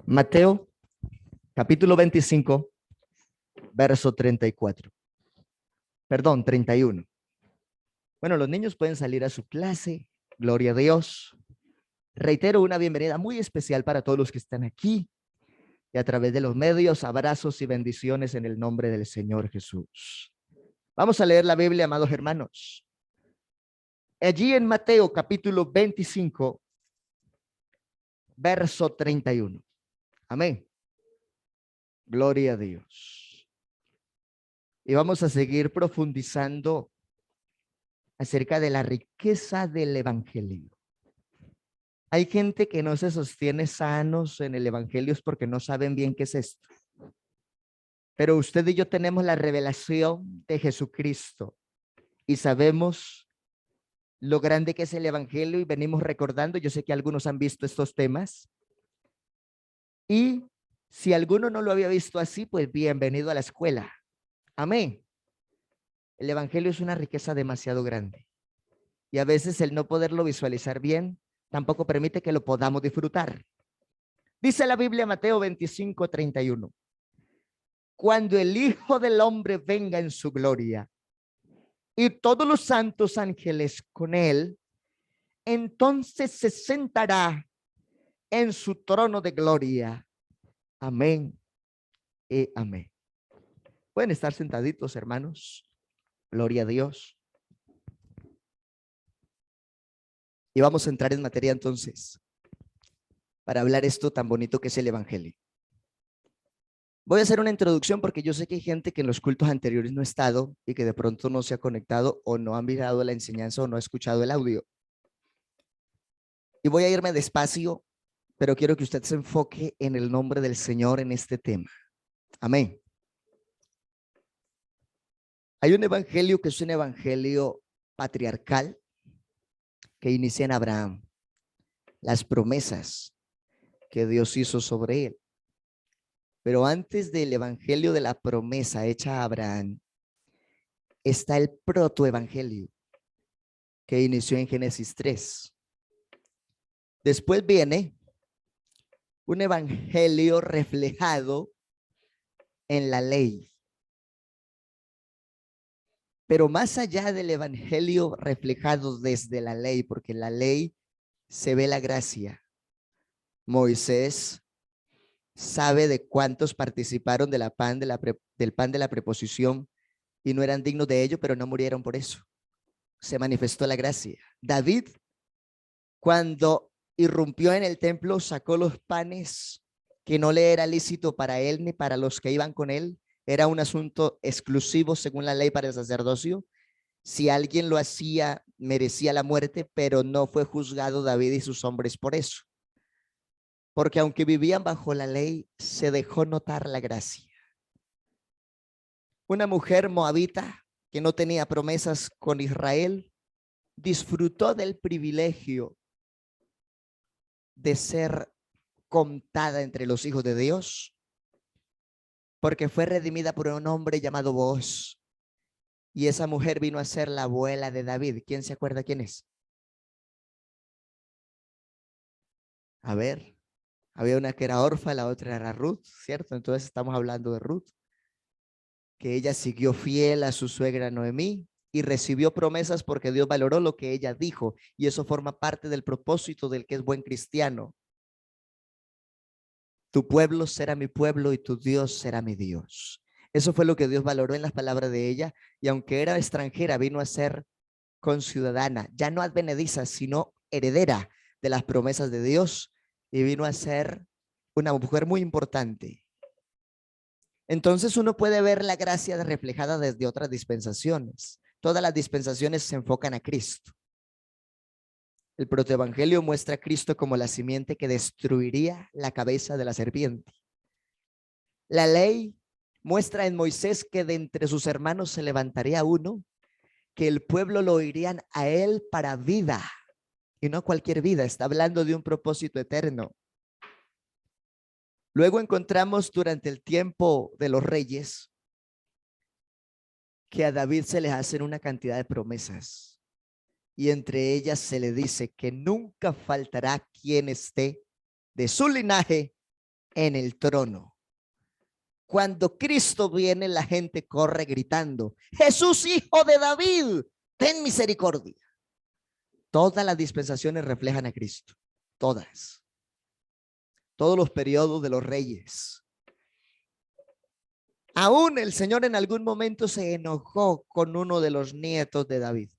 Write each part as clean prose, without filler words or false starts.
Mateo, capítulo 25, verso 34. Perdón, 31. Bueno, los niños pueden salir a su clase. Gloria a Dios. Reitero una bienvenida muy especial para todos los que están aquí y a través de los medios. Abrazos y bendiciones en el nombre del Señor Jesús. Vamos a leer la Biblia, amados hermanos. Allí en Mateo, capítulo 25, verso 31. Amén. Gloria a Dios. Y vamos a seguir profundizando acerca de la riqueza del evangelio. Hay gente que no se sostiene sanos en el evangelio es porque no saben bien qué es esto. Pero usted y yo tenemos la revelación de Jesucristo y sabemos lo grande que es el evangelio y venimos recordando. Yo sé que algunos han visto estos temas y si alguno no lo había visto así, pues bienvenido a la escuela. Amén. El evangelio es una riqueza demasiado grande y a veces el no poderlo visualizar bien tampoco permite que lo podamos disfrutar. Dice la Biblia, Mateo 25, 31. Cuando el Hijo del Hombre venga en su gloria y todos los santos ángeles con él, entonces se sentará en su trono de gloria. Amén y amén. Pueden estar sentaditos, hermanos. Gloria a Dios. Y vamos a entrar en materia entonces para hablar esto tan bonito que es el evangelio. Voy a hacer una introducción porque yo sé que hay gente que en los cultos anteriores no ha estado y que de pronto no se ha conectado o no ha mirado la enseñanza o no ha escuchado el audio. Y voy a irme despacio, pero quiero que usted se enfoque en el nombre del Señor en este tema. Amén. Hay un evangelio que es un evangelio patriarcal que inicia en Abraham. Las promesas que Dios hizo sobre él. Pero antes del evangelio de la promesa hecha a Abraham, está el protoevangelio que inició en Génesis 3. Después viene un evangelio reflejado en la ley. Pero más allá del evangelio reflejado desde la ley, porque en la ley se ve la gracia. Moisés sabe de cuántos participaron del pan de la preposición y no eran dignos de ello, pero no murieron por eso. Se manifestó la gracia. David, cuando irrumpió en el templo, sacó los panes que no le era lícito para él ni para los que iban con él. Era un asunto exclusivo según la ley para el sacerdocio. Si alguien lo hacía, merecía la muerte, pero no fue juzgado David y sus hombres por eso. Porque aunque vivían bajo la ley, se dejó notar la gracia. Una mujer moabita que no tenía promesas con Israel, disfrutó del privilegio de ser contada entre los hijos de Dios, porque fue redimida por un hombre llamado Booz. Y esa mujer vino a ser la abuela de David. ¿Quién se acuerda quién es? A ver, había una que era Orfa, la otra era Ruth, ¿cierto? Entonces estamos hablando de Ruth, que ella siguió fiel a su suegra Noemí y recibió promesas porque Dios valoró lo que ella dijo. Y eso forma parte del propósito del que es buen cristiano. Tu pueblo será mi pueblo y tu Dios será mi Dios. Eso fue lo que Dios valoró en las palabras de ella. Y aunque era extranjera, vino a ser conciudadana, ya no advenediza, sino heredera de las promesas de Dios. Y vino a ser una mujer muy importante. Entonces uno puede ver la gracia reflejada desde otras dispensaciones. Todas las dispensaciones se enfocan a Cristo. El protoevangelio muestra a Cristo como la simiente que destruiría la cabeza de la serpiente. La ley muestra en Moisés que de entre sus hermanos se levantaría uno, que el pueblo lo oirían a él para vida, y no cualquier vida, está hablando de un propósito eterno. Luego encontramos durante el tiempo de los reyes que a David se le hacen una cantidad de promesas y entre ellas se le dice que nunca faltará quien esté de su linaje en el trono. Cuando Cristo viene, la gente corre gritando: Jesús, hijo de David, ten misericordia. Todas las dispensaciones reflejan a Cristo. Todas. Todos los periodos de los reyes. Aún el Señor en algún momento se enojó con uno de los nietos de David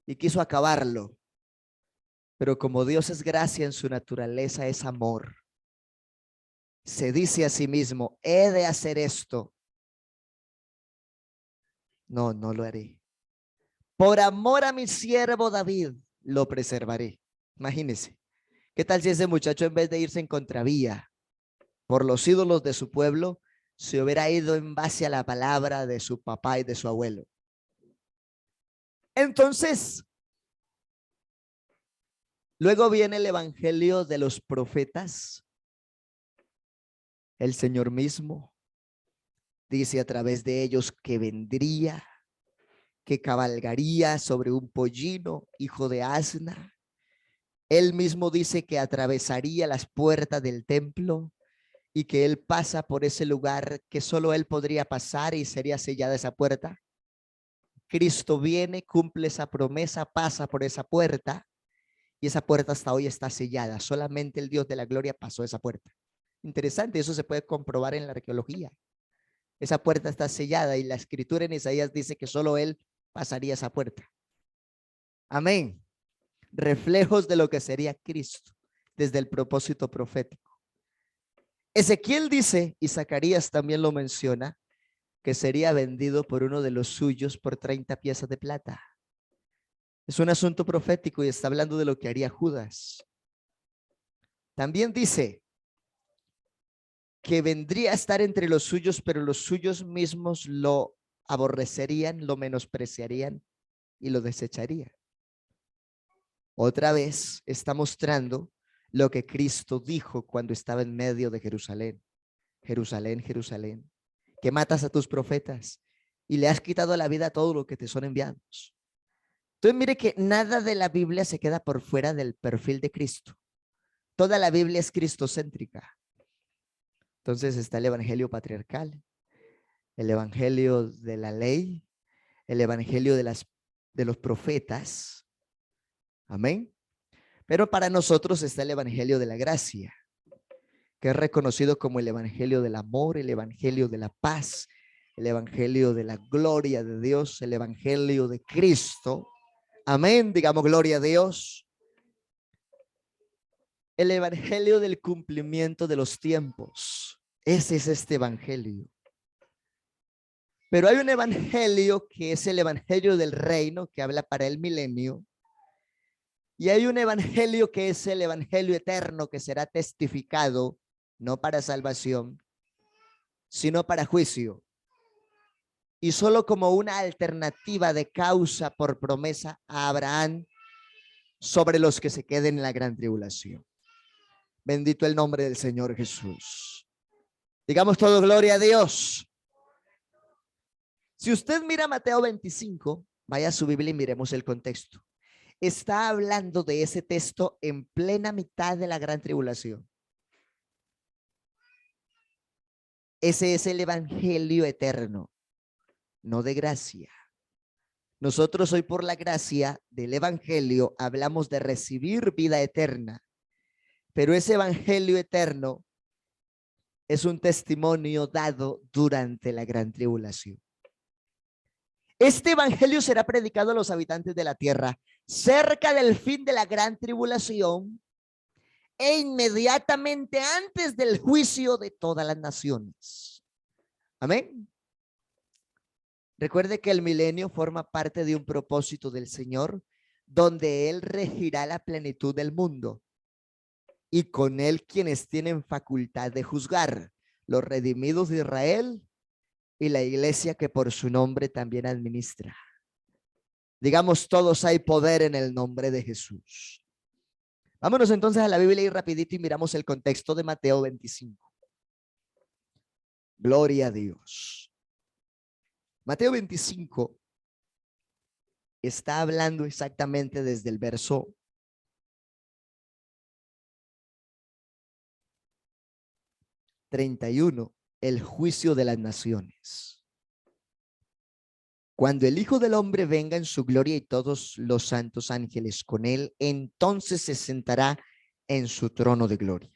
y quiso acabarlo. Pero como Dios es gracia, en su naturaleza es amor. Se dice a sí mismo: he de hacer esto. No, no lo haré. Por amor a mi siervo David, lo preservaré. Imagínense. ¿Qué tal si ese muchacho, en vez de irse en contravía por los ídolos de su pueblo, se hubiera ido en base a la palabra de su papá y de su abuelo? Entonces, luego viene el evangelio de los profetas. El Señor mismo dice a través de ellos que vendría, que cabalgaría sobre un pollino, hijo de asna. Él mismo dice que atravesaría las puertas del templo y que él pasa por ese lugar que solo él podría pasar y sería sellada esa puerta. Cristo viene, cumple esa promesa, pasa por esa puerta y esa puerta hasta hoy está sellada. Solamente el Dios de la gloria pasó esa puerta. Interesante, eso se puede comprobar en la arqueología. Esa puerta está sellada y la escritura en Isaías dice que solo él pasaría esa puerta. Amén. Reflejos de lo que sería Cristo desde el propósito profético. Ezequiel dice, y Zacarías también lo menciona, que sería vendido por uno de los suyos por 30 piezas de plata. Es un asunto profético y está hablando de lo que haría Judas. También dice que vendría a estar entre los suyos, pero los suyos mismos lo aborrecerían, lo menospreciarían y lo desecharían. Otra vez está mostrando lo que Cristo dijo cuando estaba en medio de Jerusalén. Jerusalén, Jerusalén, que matas a tus profetas y le has quitado la vida a todos los que te son enviados. Entonces mire que nada de la Biblia se queda por fuera del perfil de Cristo. Toda la Biblia es cristocéntrica. Entonces está el evangelio patriarcal, el evangelio de la ley, el evangelio de los profetas. Amén. Pero para nosotros está el evangelio de la gracia, que es reconocido como el evangelio del amor, el evangelio de la paz, el evangelio de la gloria de Dios, el evangelio de Cristo. Amén, digamos gloria a Dios. El evangelio del cumplimiento de los tiempos. Ese es este evangelio. Pero hay un evangelio que es el evangelio del reino, que habla para el milenio. Y hay un evangelio que es el evangelio eterno, que será testificado no para salvación, sino para juicio. Y solo como una alternativa de causa por promesa a Abraham sobre los que se queden en la gran tribulación. Bendito el nombre del Señor Jesús. Digamos todo gloria a Dios. Si usted mira Mateo 25, vaya a su Biblia y miremos el contexto. Está hablando de ese texto en plena mitad de la gran tribulación. Ese es el evangelio eterno, no de gracia. Nosotros hoy, por la gracia del evangelio, hablamos de recibir vida eterna, pero ese evangelio eterno es un testimonio dado durante la gran tribulación. Este evangelio será predicado a los habitantes de la tierra cerca del fin de la gran tribulación e inmediatamente antes del juicio de todas las naciones. Amén. Recuerde que el milenio forma parte de un propósito del Señor, donde Él regirá la plenitud del mundo y con Él quienes tienen facultad de juzgar, los redimidos de Israel y la iglesia que por su nombre también administra. Digamos todos: hay poder en el nombre de Jesús. Vámonos entonces a la Biblia y rapidito y miramos el contexto de Mateo 25. Gloria a Dios. Mateo 25 está hablando exactamente desde el verso 31. El juicio de las naciones. Cuando el Hijo del Hombre venga en su gloria y todos los santos ángeles con él, entonces se sentará en su trono de gloria.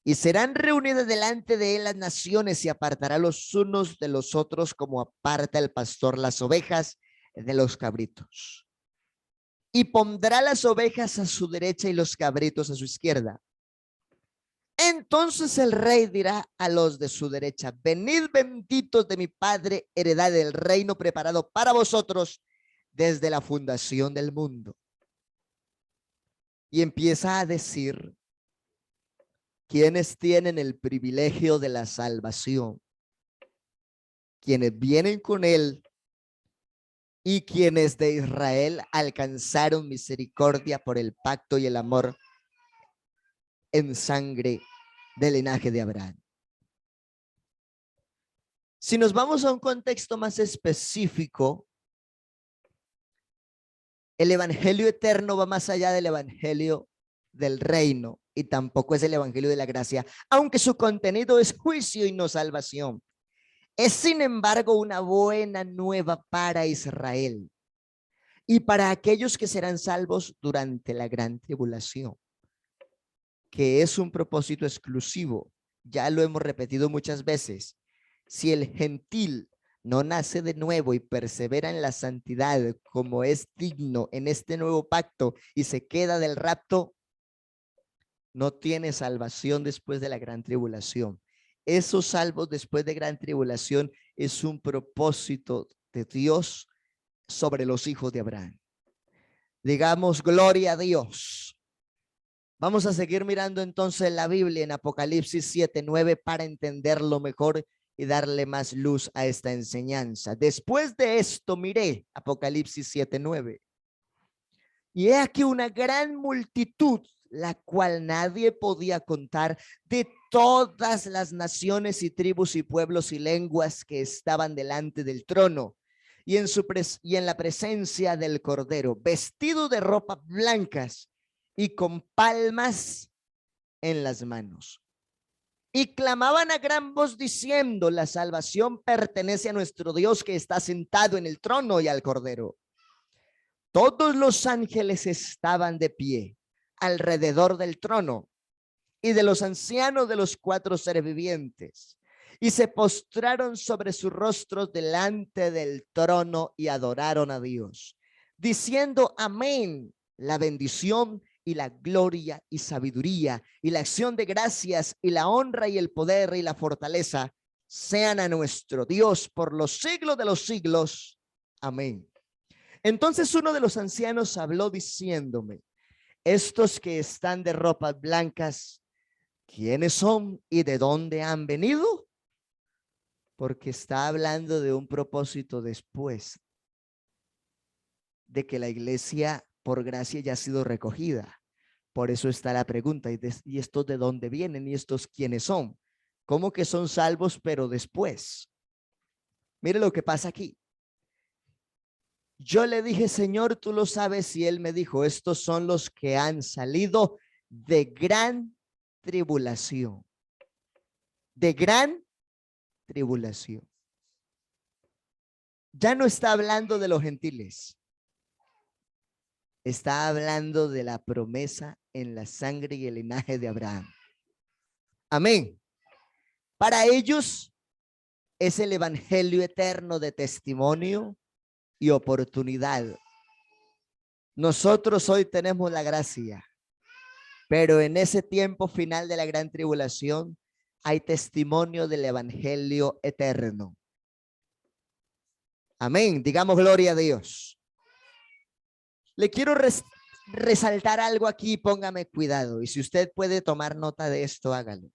Y serán reunidas delante de él las naciones y apartará los unos de los otros como aparta el pastor las ovejas de los cabritos. Y pondrá las ovejas a su derecha y los cabritos a su izquierda. Entonces el rey dirá a los de su derecha: venid benditos de mi Padre, heredad del reino preparado para vosotros desde la fundación del mundo. Y empieza a decir quienes tienen el privilegio de la salvación, quienes vienen con él y quienes de Israel alcanzaron misericordia por el pacto y el amor en sangre del linaje de Abraham. Si nos vamos a un contexto más específico, el evangelio eterno va más allá del evangelio del reino y tampoco es el evangelio de la gracia, aunque su contenido es juicio y no salvación. Es sin embargo una buena nueva para Israel y para aquellos que serán salvos durante la gran tribulación, que es un propósito exclusivo. Ya lo hemos repetido muchas veces. Si el gentil no nace de nuevo y persevera en la santidad como es digno en este nuevo pacto y se queda del rapto, no tiene salvación después de la gran tribulación. Esos salvos después de gran tribulación es un propósito de Dios sobre los hijos de Abraham. Digamos, gloria a Dios. Vamos a seguir mirando entonces la Biblia en Apocalipsis 7:9 para entenderlo mejor y darle más luz a esta enseñanza. Después de esto miré, Apocalipsis 7:9, y he aquí una gran multitud, la cual nadie podía contar, de todas las naciones y tribus y pueblos y lenguas que estaban delante del trono y en la presencia del Cordero, vestido de ropas blancas y con palmas en las manos. Y clamaban a gran voz diciendo: la salvación pertenece a nuestro Dios que está sentado en el trono y al Cordero. Todos los ángeles estaban de pie alrededor del trono y de los ancianos de los 4 seres vivientes, y se postraron sobre sus rostros delante del trono y adoraron a Dios, diciendo: amén. La bendición y la gloria y sabiduría y la acción de gracias y la honra y el poder y la fortaleza sean a nuestro Dios por los siglos de los siglos. Amén. Entonces uno de los ancianos habló diciéndome: estos que están de ropas blancas, ¿quiénes son y de dónde han venido? Porque está hablando de un propósito después de que la iglesia por gracia ya ha sido recogida. Por eso está la pregunta: ¿y estos de dónde vienen? ¿Y estos quiénes son? ¿Cómo que son salvos pero después? Mire lo que pasa aquí. Yo le dije: Señor, tú lo sabes. Y él me dijo: estos son los que han salido de gran tribulación. De gran tribulación. Ya no está hablando de los gentiles. Está hablando de la promesa en la sangre y el linaje de Abraham. Amén. Para ellos es el evangelio eterno de testimonio y oportunidad. Nosotros hoy tenemos la gracia, pero en ese tiempo final de la gran tribulación hay testimonio del evangelio eterno. Amén. Digamos gloria a Dios. Le quiero resaltar algo aquí, póngame cuidado. Y si usted puede tomar nota de esto, hágalo.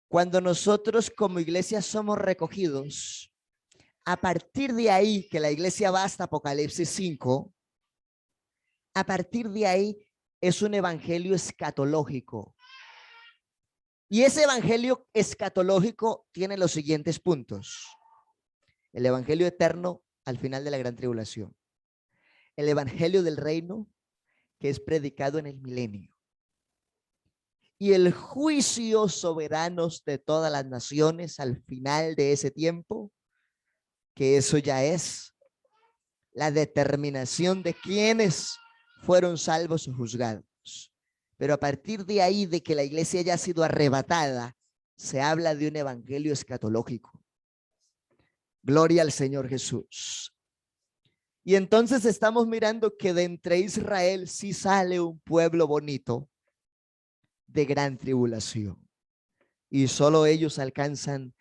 Cuando nosotros como iglesia somos recogidos, a partir de ahí, que la iglesia va hasta Apocalipsis 5, a partir de ahí es un evangelio escatológico. Y ese evangelio escatológico tiene los siguientes puntos: el evangelio eterno al final de la gran tribulación, el evangelio del reino que es predicado en el milenio, y el juicio soberanos de todas las naciones al final de ese tiempo, que eso ya es la determinación de quienes fueron salvos o juzgados. Pero a partir de ahí, de que la iglesia haya sido arrebatada, se habla de un evangelio escatológico. Gloria al Señor Jesús. Y entonces estamos mirando que de entre Israel sí sale un pueblo bonito de gran tribulación. Y solo ellos alcanzan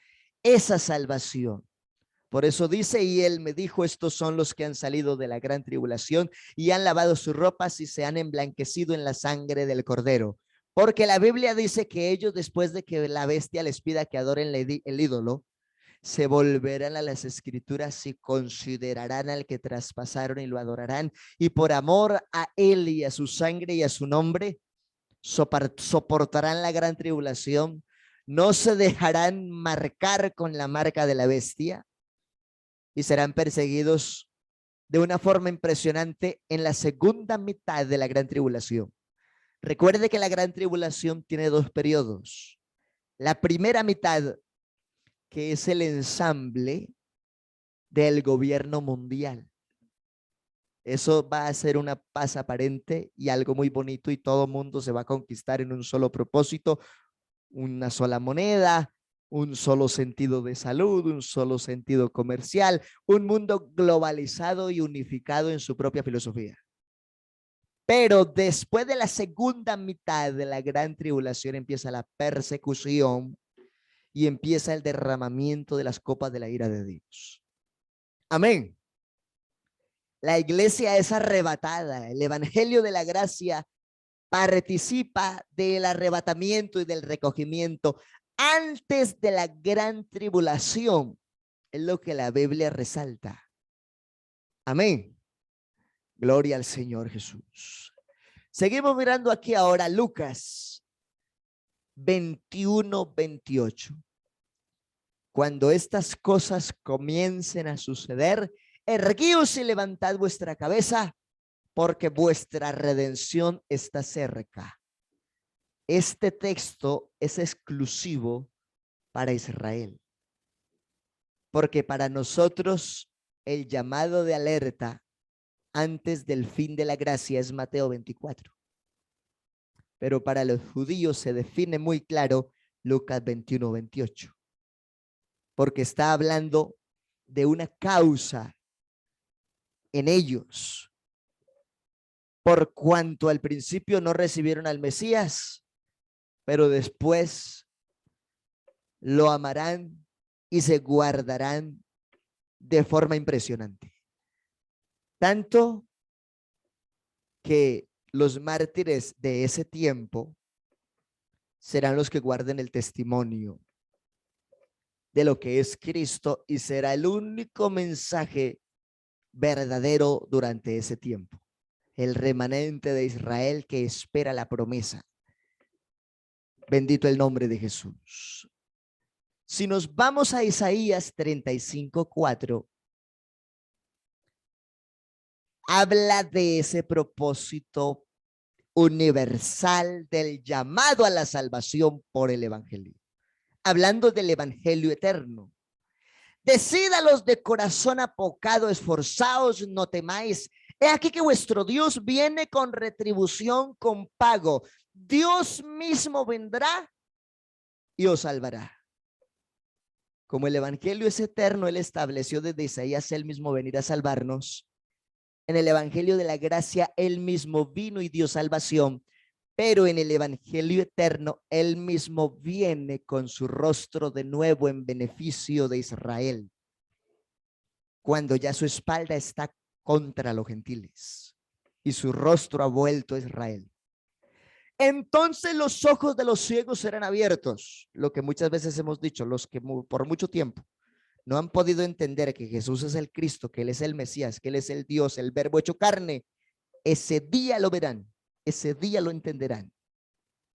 esa salvación. Por eso dice, y él me dijo, estos son los que han salido de la gran tribulación y han lavado sus ropas y se han emblanquecido en la sangre del Cordero. Porque la Biblia dice que ellos, después de que la bestia les pida que adoren el ídolo, se volverán a las escrituras y considerarán al que traspasaron y lo adorarán. Y por amor a él y a su sangre y a su nombre, soportarán la gran tribulación. No se dejarán marcar con la marca de la bestia y serán perseguidos de una forma impresionante en la segunda mitad de la gran tribulación. Recuerde que la gran tribulación tiene dos periodos. La primera mitad, que es el ensamble del gobierno mundial. Eso va a ser una paz aparente y algo muy bonito, y todo mundo se va a conquistar en un solo propósito, una sola moneda, un solo sentido de salud, un solo sentido comercial, un mundo globalizado y unificado en su propia filosofía. Pero después de la segunda mitad de la gran tribulación empieza la persecución y empieza el derramamiento de las copas de la ira de Dios. Amén. La iglesia es arrebatada. El evangelio de la gracia participa del arrebatamiento y del recogimiento antes de la gran tribulación. Es lo que la Biblia resalta. Amén. Gloria al Señor Jesús. Seguimos mirando aquí ahora Lucas 21-28. Cuando estas cosas comiencen a suceder, erguíos y levantad vuestra cabeza, porque vuestra redención está cerca. Este texto es exclusivo para Israel, porque para nosotros el llamado de alerta antes del fin de la gracia es Mateo 24. Pero para los judíos se define muy claro Lucas 21-28, porque está hablando de una causa en ellos. Por cuanto al principio no recibieron al Mesías, pero después lo amarán y se guardarán de forma impresionante. Tanto que los mártires de ese tiempo serán los que guarden el testimonio de lo que es Cristo, y será el único mensaje verdadero durante ese tiempo. El remanente de Israel que espera la promesa. Bendito el nombre de Jesús. Si nos vamos a Isaías 35:4, habla de ese propósito universal del llamado a la salvación por el evangelio. Hablando del evangelio eterno. Decídalos de corazón apocado, esforzaos, no temáis. He aquí que vuestro Dios viene con retribución, con pago. Dios mismo vendrá y os salvará. Como el evangelio es eterno, él estableció desde Isaías él mismo venir a salvarnos. En el evangelio de la gracia, él mismo vino y dio salvación. Pero en el evangelio eterno, él mismo viene con su rostro de nuevo en beneficio de Israel, cuando ya su espalda está contra los gentiles y su rostro ha vuelto a Israel. Entonces los ojos de los ciegos serán abiertos, lo que muchas veces hemos dicho, los que por mucho tiempo no han podido entender que Jesús es el Cristo, que él es el Mesías, que él es el Dios, el verbo hecho carne. Ese día lo verán, ese día lo entenderán.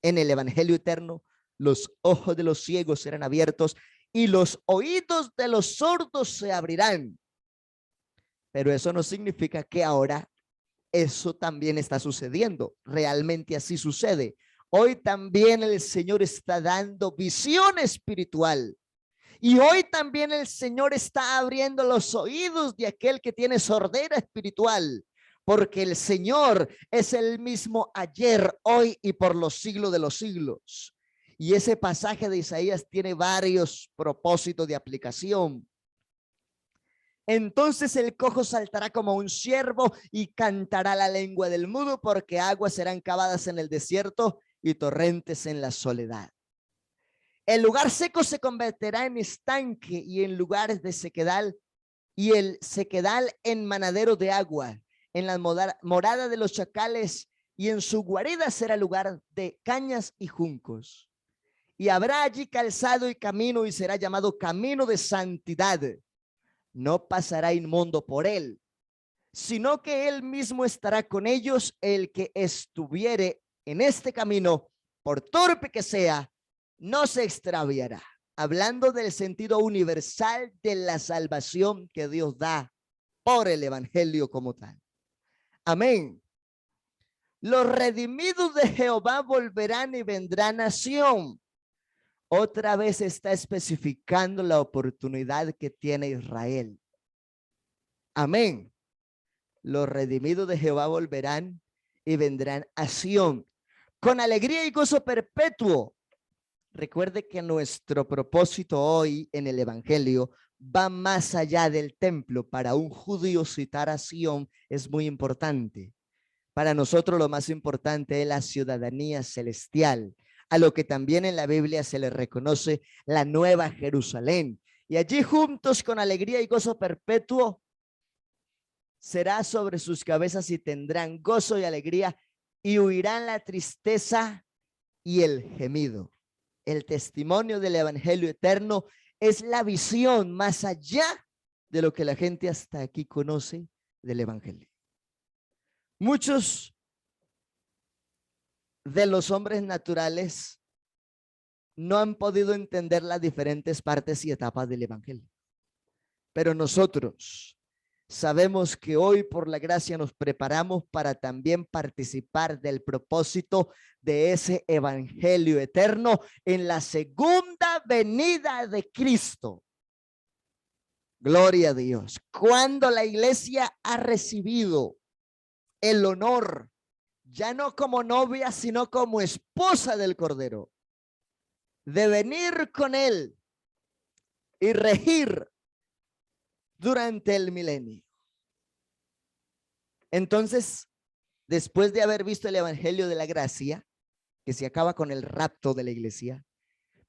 En el evangelio eterno, los ojos de los ciegos serán abiertos y los oídos de los sordos se abrirán. Pero eso no significa que ahora eso también está sucediendo. Realmente así sucede. Hoy también el Señor está dando visión espiritual. Y hoy también el Señor está abriendo los oídos de aquel que tiene sordera espiritual. Porque el Señor es el mismo ayer, hoy y por los siglos de los siglos. Y ese pasaje de Isaías tiene varios propósitos de aplicación. Entonces el cojo saltará como un ciervo y cantará la lengua del mudo, porque aguas serán cavadas en el desierto y torrentes en la soledad. El lugar seco se convertirá en estanque y en lugares de sequedal, y el sequedal en manadero de agua. En la morada de los chacales y en su guarida será lugar de cañas y juncos. Y habrá allí calzado y camino, y será llamado camino de santidad. No pasará inmundo por él, sino que él mismo estará con ellos. El que estuviere en este camino, por torpe que sea, no se extraviará. Hablando del sentido universal de la salvación que Dios da por el evangelio como tal. Amén. Los redimidos de Jehová volverán y vendrán a Sión. Otra vez está especificando la oportunidad que tiene Israel. Amén. Los redimidos de Jehová volverán y vendrán a Sión con alegría y gozo perpetuo. Recuerde que nuestro propósito hoy en el evangelio va más allá del templo. Para un judío citar a Sión es muy importante. Para nosotros lo más importante es la ciudadanía celestial, a lo que también en la Biblia se le reconoce la Nueva Jerusalén. Y allí juntos con alegría y gozo perpetuo será sobre sus cabezas, y tendrán gozo y alegría, y huirán la tristeza y el gemido. El testimonio del evangelio eterno es la visión más allá de lo que la gente hasta aquí conoce del evangelio. Muchos de los hombres naturales no han podido entender las diferentes partes y etapas del evangelio. Pero nosotros sabemos que hoy por la gracia nos preparamos para también participar del propósito de ese evangelio eterno en la segunda venida de Cristo. Gloria a Dios. Cuando la iglesia ha recibido el honor, ya no como novia, sino como esposa del Cordero, de venir con él y regir durante el milenio. Entonces, después de haber visto el evangelio de la gracia, que se acaba con el rapto de la iglesia,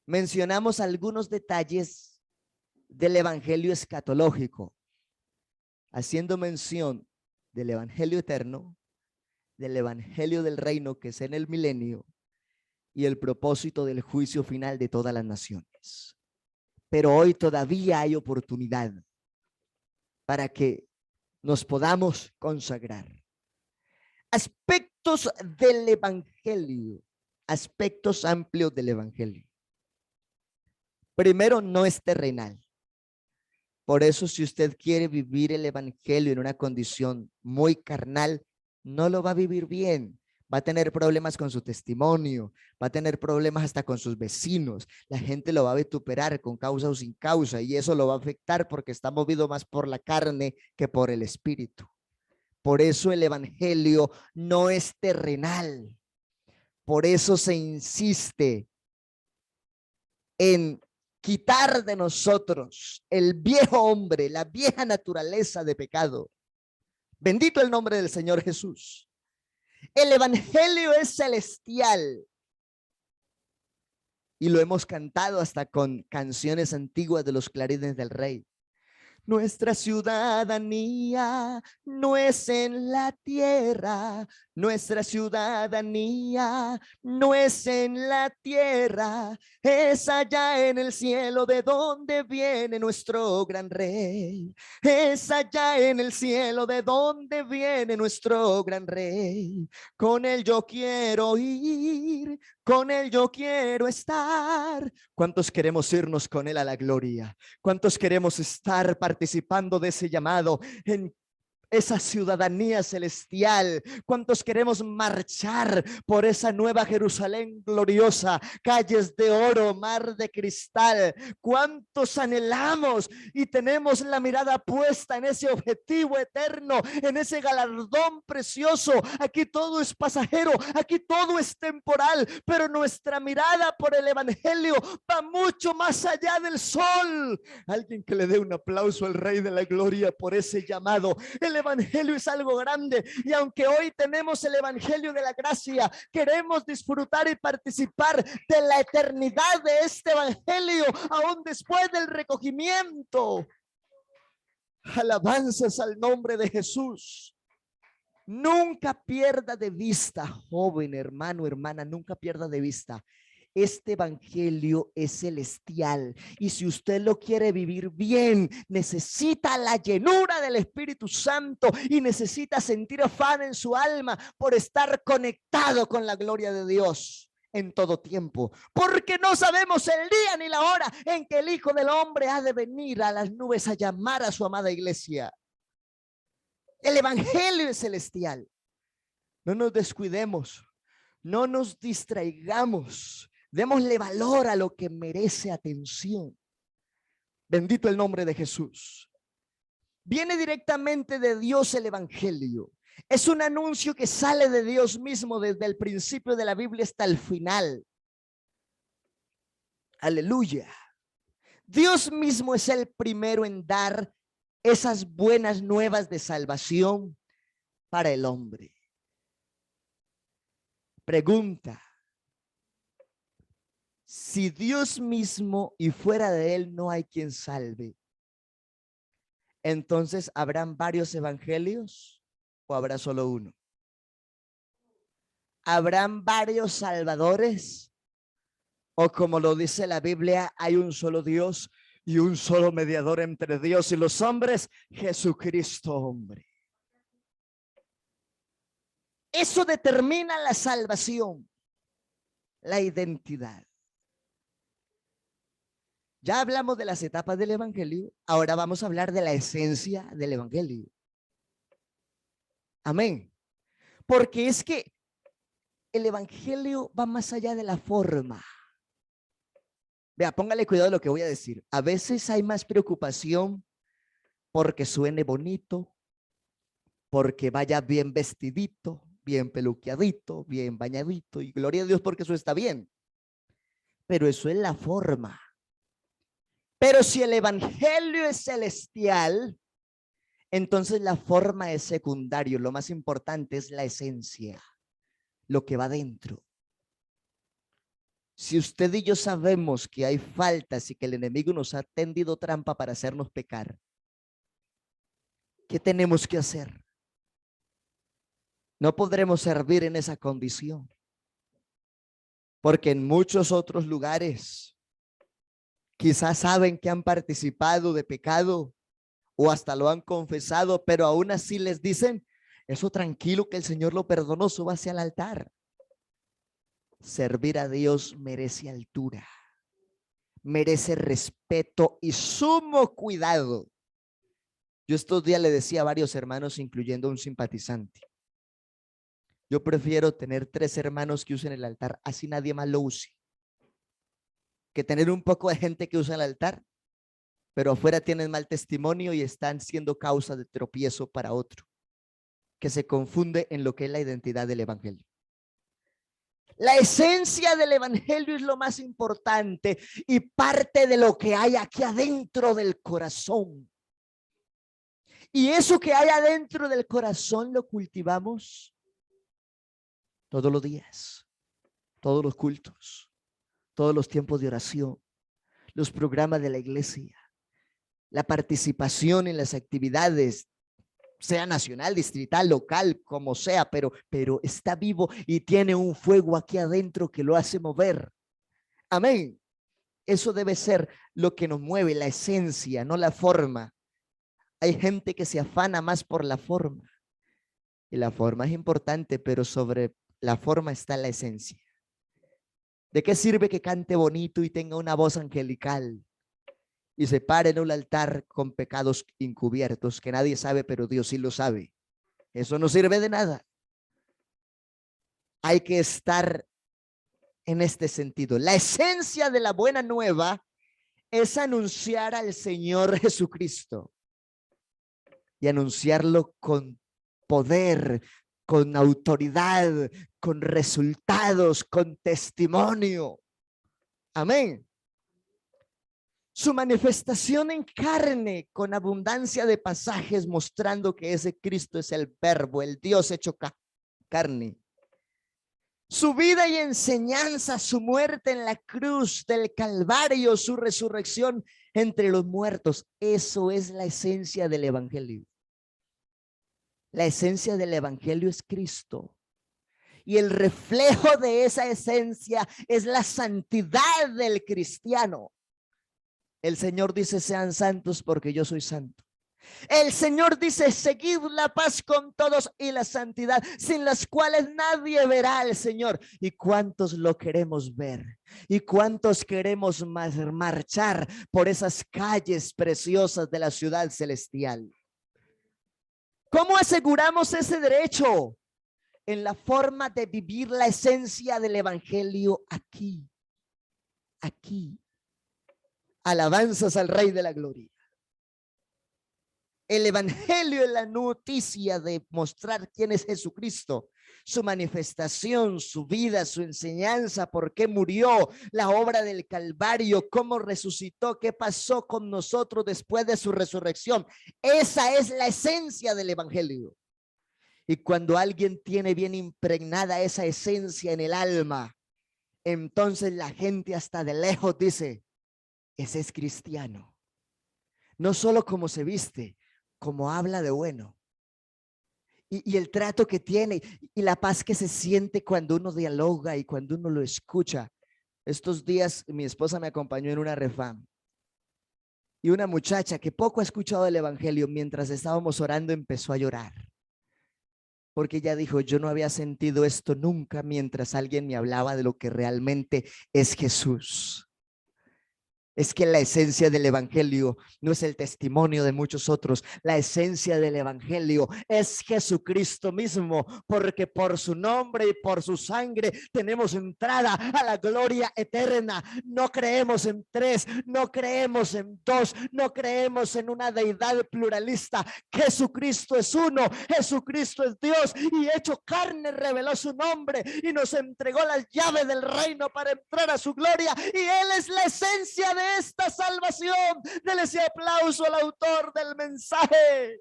mencionamos algunos detalles del evangelio escatológico, haciendo mención del evangelio eterno, del evangelio del reino que es en el milenio, y el propósito del juicio final de todas las naciones. Pero hoy todavía hay oportunidad para que nos podamos consagrar. Aspectos del evangelio, aspectos amplios del evangelio. Primero, no es terrenal. Por eso, si usted quiere vivir el evangelio en una condición muy carnal, no lo va a vivir bien. Va a tener problemas con su testimonio, va a tener problemas hasta con sus vecinos. La gente lo va a vituperar con causa o sin causa, y eso lo va a afectar porque está movido más por la carne que por el espíritu. Por eso el evangelio no es terrenal. Por eso se insiste en quitar de nosotros el viejo hombre, la vieja naturaleza de pecado. Bendito el nombre del Señor Jesús. El evangelio es celestial. Y lo hemos cantado hasta con canciones antiguas de los clarines del rey. Nuestra ciudadanía no es en la tierra, nuestra ciudadanía no es en la tierra, es allá en el cielo de donde viene nuestro gran rey, es allá en el cielo de donde viene nuestro gran rey. Con él yo quiero ir, con él yo quiero estar. ¿Cuántos queremos irnos con él a la gloria? ¿Cuántos queremos estar participando de ese llamado en esa ciudadanía celestial? ¿Cuántos queremos marchar por esa nueva Jerusalén gloriosa, calles de oro, mar de cristal? ¿Cuántos anhelamos y tenemos la mirada puesta en ese objetivo eterno, en ese galardón precioso? Aquí todo es pasajero, aquí todo es temporal, pero nuestra mirada por el evangelio va mucho más allá del sol. Alguien que le dé un aplauso al Rey de la Gloria por ese llamado. El evangelio es algo grande, y aunque hoy tenemos el evangelio de la gracia, queremos disfrutar y participar de la eternidad de este evangelio aún después del recogimiento. Alabanzas al nombre de Jesús. Nunca pierda de vista, joven, hermano, hermana, nunca pierda de vista. Este evangelio es celestial, y si usted lo quiere vivir bien, necesita la llenura del Espíritu Santo y necesita sentir afán en su alma por estar conectado con la gloria de Dios en todo tiempo, porque no sabemos el día ni la hora en que el Hijo del Hombre ha de venir a las nubes a llamar a su amada iglesia. El evangelio es celestial. No nos descuidemos, no nos distraigamos. Démosle valor a lo que merece atención. Bendito el nombre de Jesús. Viene directamente de Dios el evangelio. Es un anuncio que sale de Dios mismo desde el principio de la Biblia hasta el final. Aleluya. Dios mismo es el primero en dar esas buenas nuevas de salvación para el hombre. Pregunta: si Dios mismo y fuera de él no hay quien salve, entonces ¿habrán varios evangelios o habrá solo uno? ¿Habrán varios salvadores? O como lo dice la Biblia, hay un solo Dios y un solo mediador entre Dios y los hombres, Jesucristo hombre. Eso determina la salvación, la identidad. Ya hablamos de las etapas del evangelio, ahora vamos a hablar de la esencia del evangelio. Amén. Porque es que el evangelio va más allá de la forma. Vea, póngale cuidado a lo que voy a decir. A veces hay más preocupación porque suene bonito, porque vaya bien vestidito, bien peluqueadito, bien bañadito, y gloria a Dios porque eso está bien. Pero eso es la forma. Pero si el evangelio es celestial, entonces la forma es secundario. Lo más importante es la esencia, lo que va dentro. Si usted y yo sabemos que hay faltas y que el enemigo nos ha tendido trampa para hacernos pecar, ¿qué tenemos que hacer? No podremos servir en esa condición, porque en muchos otros lugares quizás saben que han participado de pecado o hasta lo han confesado, pero aún así les dicen: eso tranquilo, que el Señor lo perdonó, suba hacia el altar. Servir a Dios merece altura, merece respeto y sumo cuidado. Yo estos días le decía a varios hermanos, incluyendo un simpatizante: yo prefiero tener 3 hermanos que usen el altar, así nadie más lo use, que tener un poco de gente que usa el altar, pero afuera tienen mal testimonio y están siendo causa de tropiezo para otro, que se confunde en lo que es la identidad del evangelio. La esencia del evangelio es lo más importante y parte de lo que hay aquí adentro del corazón. Y eso que hay adentro del corazón lo cultivamos todos los días, todos los cultos, todos los tiempos de oración, los programas de la iglesia, la participación en las actividades, sea nacional, distrital, local, como sea, pero está vivo y tiene un fuego aquí adentro que lo hace mover. Amén. Eso debe ser lo que nos mueve, la esencia, no la forma. Hay gente que se afana más por la forma, y la forma es importante, pero sobre la forma está la esencia. ¿De qué sirve que cante bonito y tenga una voz angelical y se para en un altar con pecados encubiertos que nadie sabe, pero Dios sí lo sabe. Eso no sirve de nada. Hay que estar en este sentido. La esencia de la buena nueva es anunciar al Señor Jesucristo y anunciarlo con poder, con autoridad, con resultados, con testimonio. Amén. Su manifestación en carne, con abundancia de pasajes mostrando que ese Cristo es el verbo, el Dios hecho carne. Su vida y enseñanza, su muerte en la cruz del Calvario, su resurrección entre los muertos. Eso es la esencia del evangelio. La esencia del evangelio es Cristo. Y el reflejo de esa esencia es la santidad del cristiano. El Señor dice: sean santos porque yo soy santo. El Señor dice: seguid la paz con todos y la santidad, sin las cuales nadie verá al Señor. ¿Y cuántos lo queremos ver? ¿Y cuántos queremos marchar por esas calles preciosas de la ciudad celestial? ¿Cómo aseguramos ese derecho? En la forma de vivir la esencia del evangelio aquí. Aquí. Alabanzas al Rey de la Gloria. El evangelio es la noticia de mostrar quién es Jesucristo, su manifestación, su vida, su enseñanza, por qué murió, la obra del Calvario, cómo resucitó, qué pasó con nosotros después de su resurrección. Esa es la esencia del evangelio. Y cuando alguien tiene bien impregnada esa esencia en el alma, entonces la gente hasta de lejos dice: ese es cristiano. No solo como se viste, como habla de bueno. Y el trato que tiene y la paz que se siente cuando uno dialoga y cuando uno lo escucha. Estos días mi esposa me acompañó en una refam. Y una muchacha que poco ha escuchado el evangelio, mientras estábamos orando, empezó a llorar. Porque ella dijo: yo no había sentido esto nunca mientras alguien me hablaba de lo que realmente es Jesús. Es que la esencia del evangelio no es el testimonio de muchos otros. La esencia del evangelio es Jesucristo mismo, porque por su nombre y por su sangre tenemos entrada a la gloria eterna. No creemos en tres, no creemos en dos, no creemos en una deidad pluralista. Jesucristo es uno, Jesucristo es Dios, y hecho carne reveló su nombre y nos entregó las llaves del reino para entrar a su gloria, y Él es la esencia de esta salvación. Dele ese aplauso al autor del mensaje.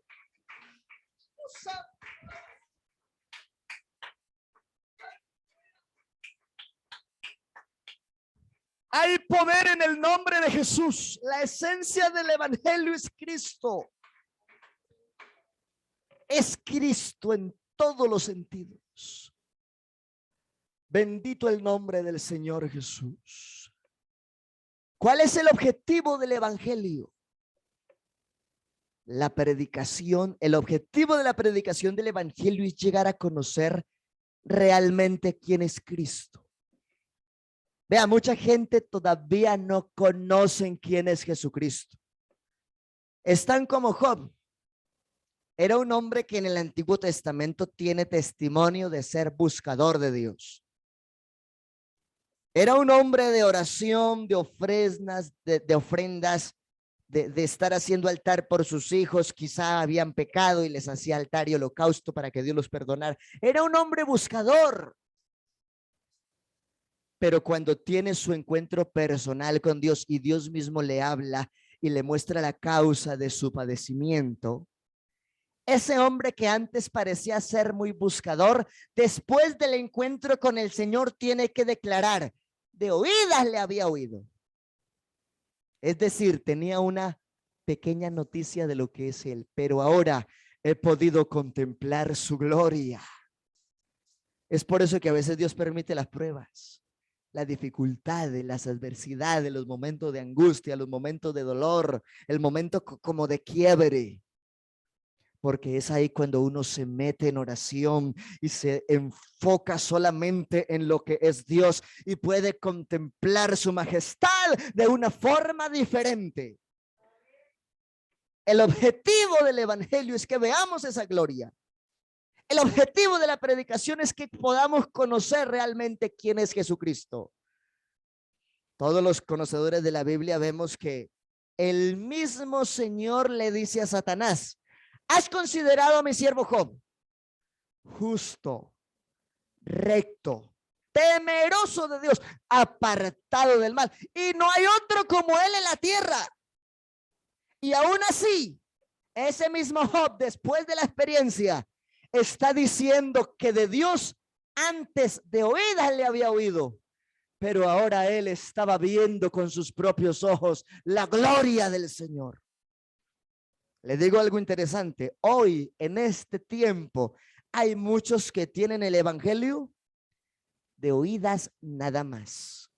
Hay poder en el nombre de Jesús. La esencia del evangelio es Cristo. Es Cristo en todos los sentidos. Bendito el nombre del Señor Jesús. ¿Cuál es el objetivo del evangelio? La predicación, el objetivo de la predicación del evangelio es llegar a conocer realmente quién es Cristo. Vea, mucha gente todavía no conocen quién es Jesucristo. Están como Job. Era un hombre que en el Antiguo Testamento tiene testimonio de ser buscador de Dios. Era un hombre de oración, de ofrendas, de estar haciendo altar por sus hijos. Quizá habían pecado y les hacía altar y holocausto para que Dios los perdonara. Era un hombre buscador. Pero cuando tiene su encuentro personal con Dios y Dios mismo le habla y le muestra la causa de su padecimiento, ese hombre que antes parecía ser muy buscador, después del encuentro con el Señor tiene que declarar: de oídas le había oído. Es decir, tenía una pequeña noticia de lo que es Él, pero ahora he podido contemplar su gloria. Es por eso que a veces Dios permite las pruebas, las dificultades, las adversidades, los momentos de angustia, los momentos de dolor, el momento como de quiebre. Porque es ahí cuando uno se mete en oración y se enfoca solamente en lo que es Dios y puede contemplar su majestad de una forma diferente. El objetivo del evangelio es que veamos esa gloria. El objetivo de la predicación es que podamos conocer realmente quién es Jesucristo. Todos los conocedores de la Biblia vemos que el mismo Señor le dice a Satanás: ¿has considerado a mi siervo Job? Justo, recto, temeroso de Dios, apartado del mal, y no hay otro como él en la tierra. Y aún así, ese mismo Job, después de la experiencia, está diciendo que de Dios antes de oídas le había oído, pero ahora él estaba viendo con sus propios ojos la gloria del Señor. Le digo algo interesante. Hoy, en este tiempo, hay muchos que tienen el evangelio de oídas nada más,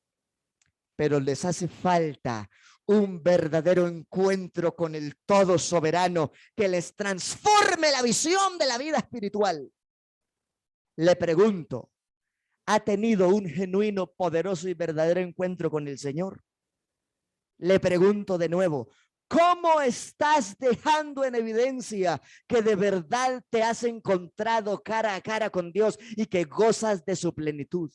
pero les hace falta un verdadero encuentro con el todo soberano que les transforme la visión de la vida espiritual. Le pregunto, ¿ha tenido un genuino, poderoso y verdadero encuentro con el Señor? Le pregunto de nuevo, ¿cómo estás dejando en evidencia que de verdad te has encontrado cara a cara con Dios y que gozas de su plenitud?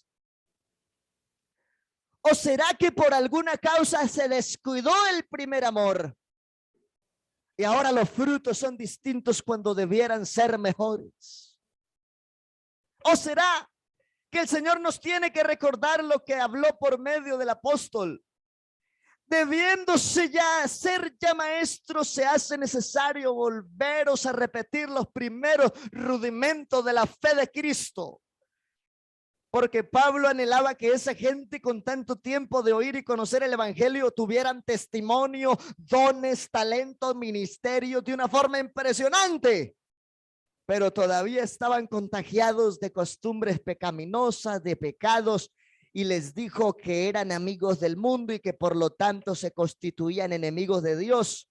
¿O será que por alguna causa se descuidó el primer amor y ahora los frutos son distintos cuando debieran ser mejores? ¿O será que el Señor nos tiene que recordar lo que habló por medio del apóstol? Debiéndose ya ser ya maestros, se hace necesario volveros a repetir los primeros rudimentos de la fe de Cristo. Porque Pablo anhelaba que esa gente con tanto tiempo de oír y conocer el evangelio tuvieran testimonio, dones, talentos, ministerios de una forma impresionante, pero todavía estaban contagiados de costumbres pecaminosas, de pecados, y les dijo que eran amigos del mundo y que por lo tanto se constituían enemigos de Dios.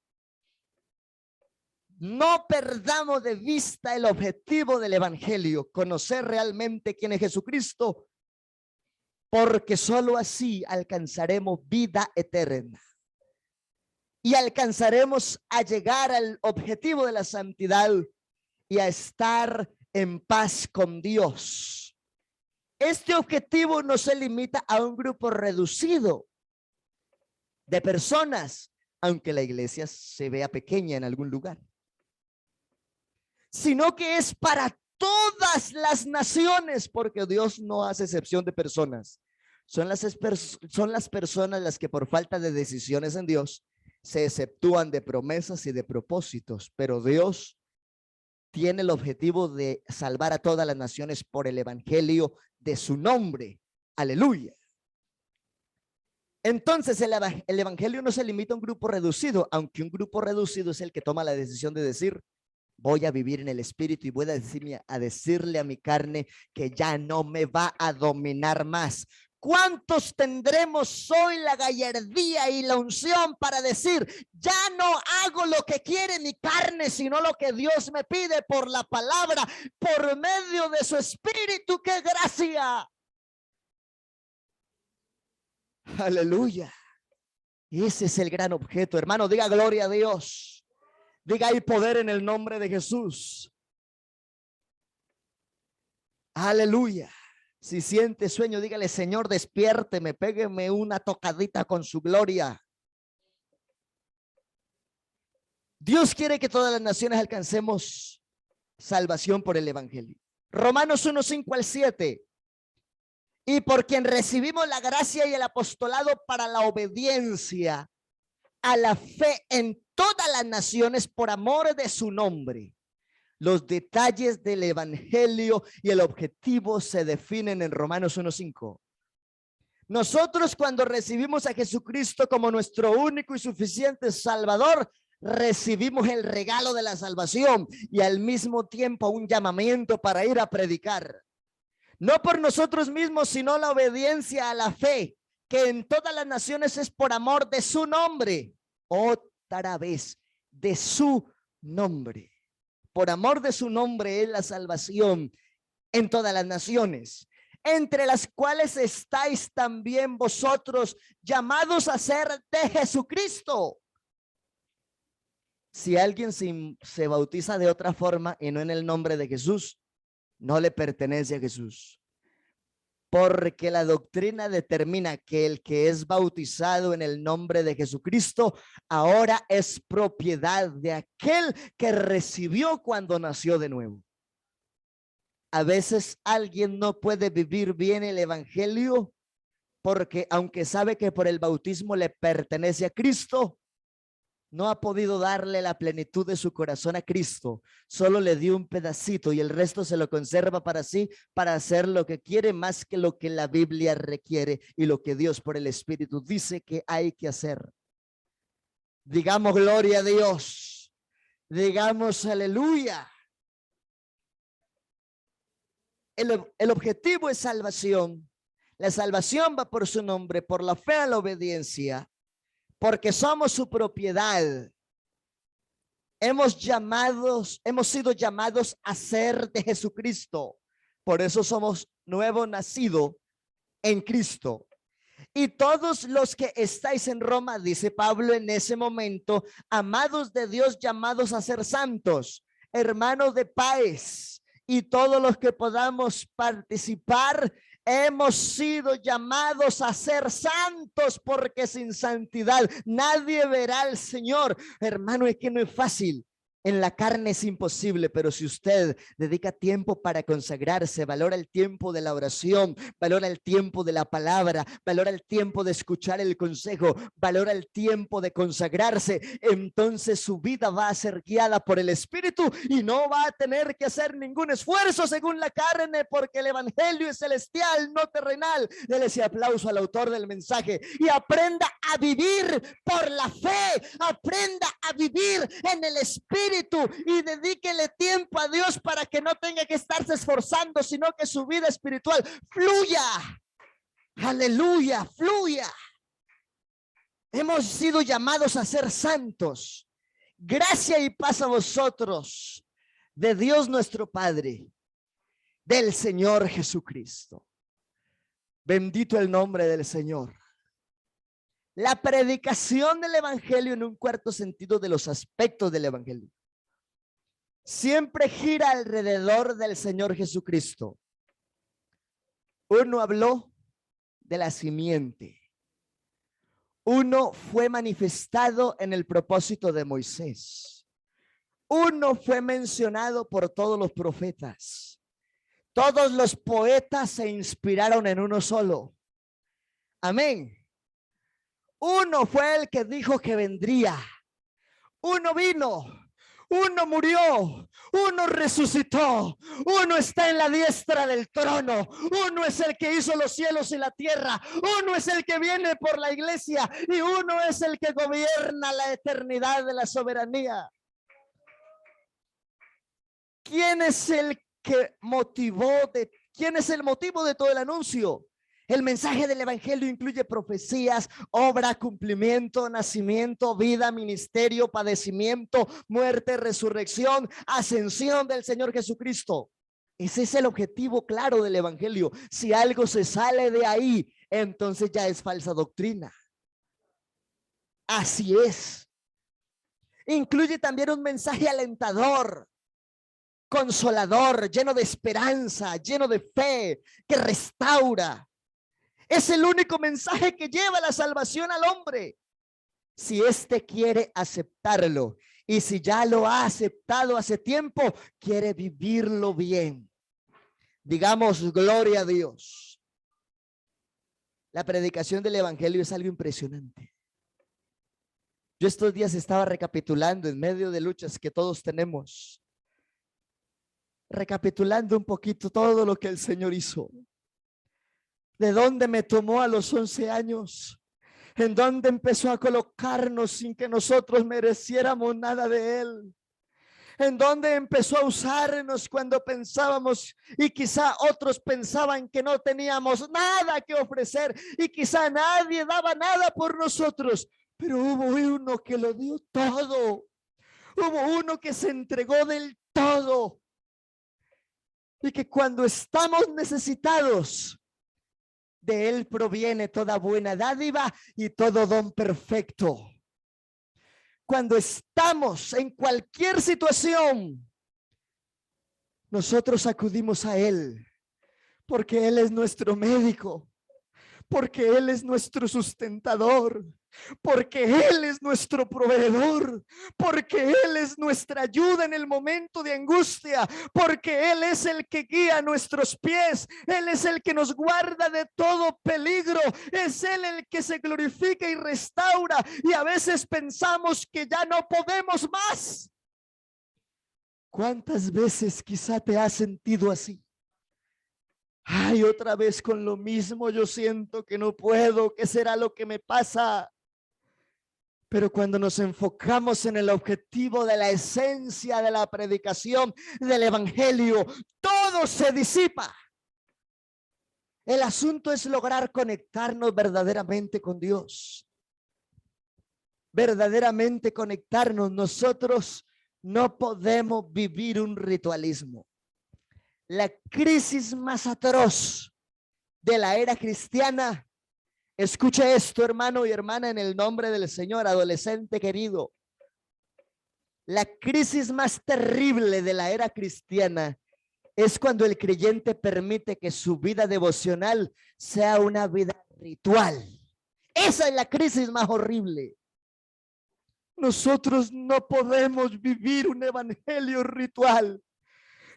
No perdamos de vista el objetivo del evangelio, conocer realmente quién es Jesucristo, porque solo así alcanzaremos vida eterna y alcanzaremos a llegar al objetivo de la santidad y a estar en paz con Dios. Este objetivo no se limita a un grupo reducido de personas, aunque la iglesia se vea pequeña en algún lugar, sino que es para todas las naciones, porque Dios no hace excepción de personas. Son las personas las que por falta de decisiones en Dios se exceptúan de promesas y de propósitos, pero Dios tiene el objetivo de salvar a todas las naciones por el evangelio de su nombre. Aleluya. Entonces el evangelio no se limita a un grupo reducido, aunque un grupo reducido es el que toma la decisión de decir: voy a vivir en el espíritu y voy a decirle a mi carne que ya no me va a dominar más. ¿Cuántos tendremos hoy la gallardía y la unción para decir: ya no hago lo que quiere mi carne, sino lo que Dios me pide por la palabra, por medio de su espíritu? ¡Qué gracia! Aleluya. Ese es el gran objeto, hermano. Diga gloria a Dios. Diga: hay poder en el nombre de Jesús. Aleluya. Si siente sueño, dígale: Señor, despiérteme, pégueme una tocadita con su gloria. Dios quiere que todas las naciones alcancemos salvación por el evangelio. Romanos 1:5 al 7. Y por quien recibimos la gracia y el apostolado para la obediencia a la fe en todas las naciones por amor de su nombre. Los detalles del evangelio y el objetivo se definen en Romanos 1:5. Nosotros, cuando recibimos a Jesucristo como nuestro único y suficiente Salvador, recibimos el regalo de la salvación y al mismo tiempo un llamamiento para ir a predicar. No por nosotros mismos, sino la obediencia a la fe, que en todas las naciones es por amor de su nombre. Otra vez, de su nombre. Por amor de su nombre es la salvación en todas las naciones, entre las cuales estáis también vosotros, llamados a ser de Jesucristo. Si alguien se bautiza de otra forma y no en el nombre de Jesús, no le pertenece a Jesús. Porque la doctrina determina que el que es bautizado en el nombre de Jesucristo ahora es propiedad de aquel que recibió cuando nació de nuevo. A veces alguien no puede vivir bien el evangelio porque aunque sabe que por el bautismo le pertenece a Cristo, no ha podido darle la plenitud de su corazón a Cristo. Solo le dio un pedacito y el resto se lo conserva para sí, para hacer lo que quiere más que lo que la Biblia requiere y lo que Dios por el Espíritu dice que hay que hacer. Digamos gloria a Dios. Digamos aleluya. El objetivo es salvación. La salvación va por su nombre, por la fe a la obediencia, porque somos su propiedad. Hemos sido llamados a ser de Jesucristo. Por eso somos nuevo nacido en Cristo. Y todos los que estáis en Roma, dice Pablo en ese momento, amados de Dios, llamados a ser santos, hermanos de paz, y todos los que podamos participar, hemos sido llamados a ser santos, porque sin santidad nadie verá al Señor. Hermano, es que no es fácil. En la carne es imposible, pero si usted dedica tiempo para consagrarse, valora el tiempo de la oración, valora el tiempo de la palabra, valora el tiempo de escuchar el consejo, valora el tiempo de consagrarse, entonces su vida va a ser guiada por el Espíritu y no va a tener que hacer ningún esfuerzo según la carne, porque el evangelio es celestial, no terrenal. Dele ese aplauso al autor del mensaje y aprenda a vivir por la fe, aprenda a vivir en el Espíritu y dedíquele tiempo a Dios para que no tenga que estarse esforzando, sino que su vida espiritual fluya. Aleluya, fluya. Hemos sido llamados a ser santos. Gracia y paz a vosotros, de Dios nuestro Padre, del Señor Jesucristo. Bendito el nombre del Señor. La predicación del evangelio, en un cuarto sentido de los aspectos del evangelio, siempre gira alrededor del Señor Jesucristo. Uno habló de la simiente. Uno fue manifestado en el propósito de Moisés. Uno fue mencionado por todos los profetas. Todos los poetas se inspiraron en uno solo. Amén. Uno fue el que dijo que vendría. Uno vino. Uno murió, uno resucitó, uno está en la diestra del trono, uno es el que hizo los cielos y la tierra, uno es el que viene por la iglesia y uno es el que gobierna la eternidad de la soberanía. ¿Quién es el motivo de todo el anuncio? El mensaje del evangelio incluye profecías, obra, cumplimiento, nacimiento, vida, ministerio, padecimiento, muerte, resurrección, ascensión del Señor Jesucristo. Ese es el objetivo claro del evangelio. Si algo se sale de ahí, entonces ya es falsa doctrina. Así es. Incluye también un mensaje alentador, consolador, lleno de esperanza, lleno de fe, que restaura. Es el único mensaje que lleva la salvación al hombre, si éste quiere aceptarlo, y si ya lo ha aceptado hace tiempo, quiere vivirlo bien. Digamos gloria a Dios. La predicación del evangelio es algo impresionante. Yo estos días estaba recapitulando en medio de luchas que todos tenemos, recapitulando un poquito todo lo que el Señor hizo. De dónde me tomó a los 11 años, en donde empezó a colocarnos sin que nosotros mereciéramos nada de Él, en donde empezó a usarnos cuando pensábamos y quizá otros pensaban que no teníamos nada que ofrecer y quizá nadie daba nada por nosotros, pero hubo uno que lo dio todo, hubo uno que se entregó del todo y que cuando estamos necesitados, de Él proviene toda buena dádiva y todo don perfecto. cuando estamos en cualquier situación, nosotros acudimos a Él, porque Él es nuestro médico, porque Él es nuestro sustentador, porque Él es nuestro proveedor, porque Él es nuestra ayuda en el momento de angustia, porque Él es el que guía nuestros pies, Él es el que nos guarda de todo peligro, es Él el que se glorifica y restaura, y a veces pensamos que ya no podemos más. ¿Cuántas veces quizá te has sentido así? Ay, otra vez con lo mismo, yo siento que no puedo, ¿qué será lo que me pasa? Pero cuando nos enfocamos en el objetivo de la esencia de la predicación del evangelio, todo se disipa. El asunto es lograr conectarnos verdaderamente con Dios. Verdaderamente conectarnos. Nosotros no podemos vivir un ritualismo. La crisis más atroz de la era cristiana, escuche esto, hermano y hermana, en el nombre del Señor, adolescente querido. La crisis más terrible de la era cristiana es cuando el creyente permite que su vida devocional sea una vida ritual. Esa es la crisis más horrible. Nosotros no podemos vivir un evangelio ritual.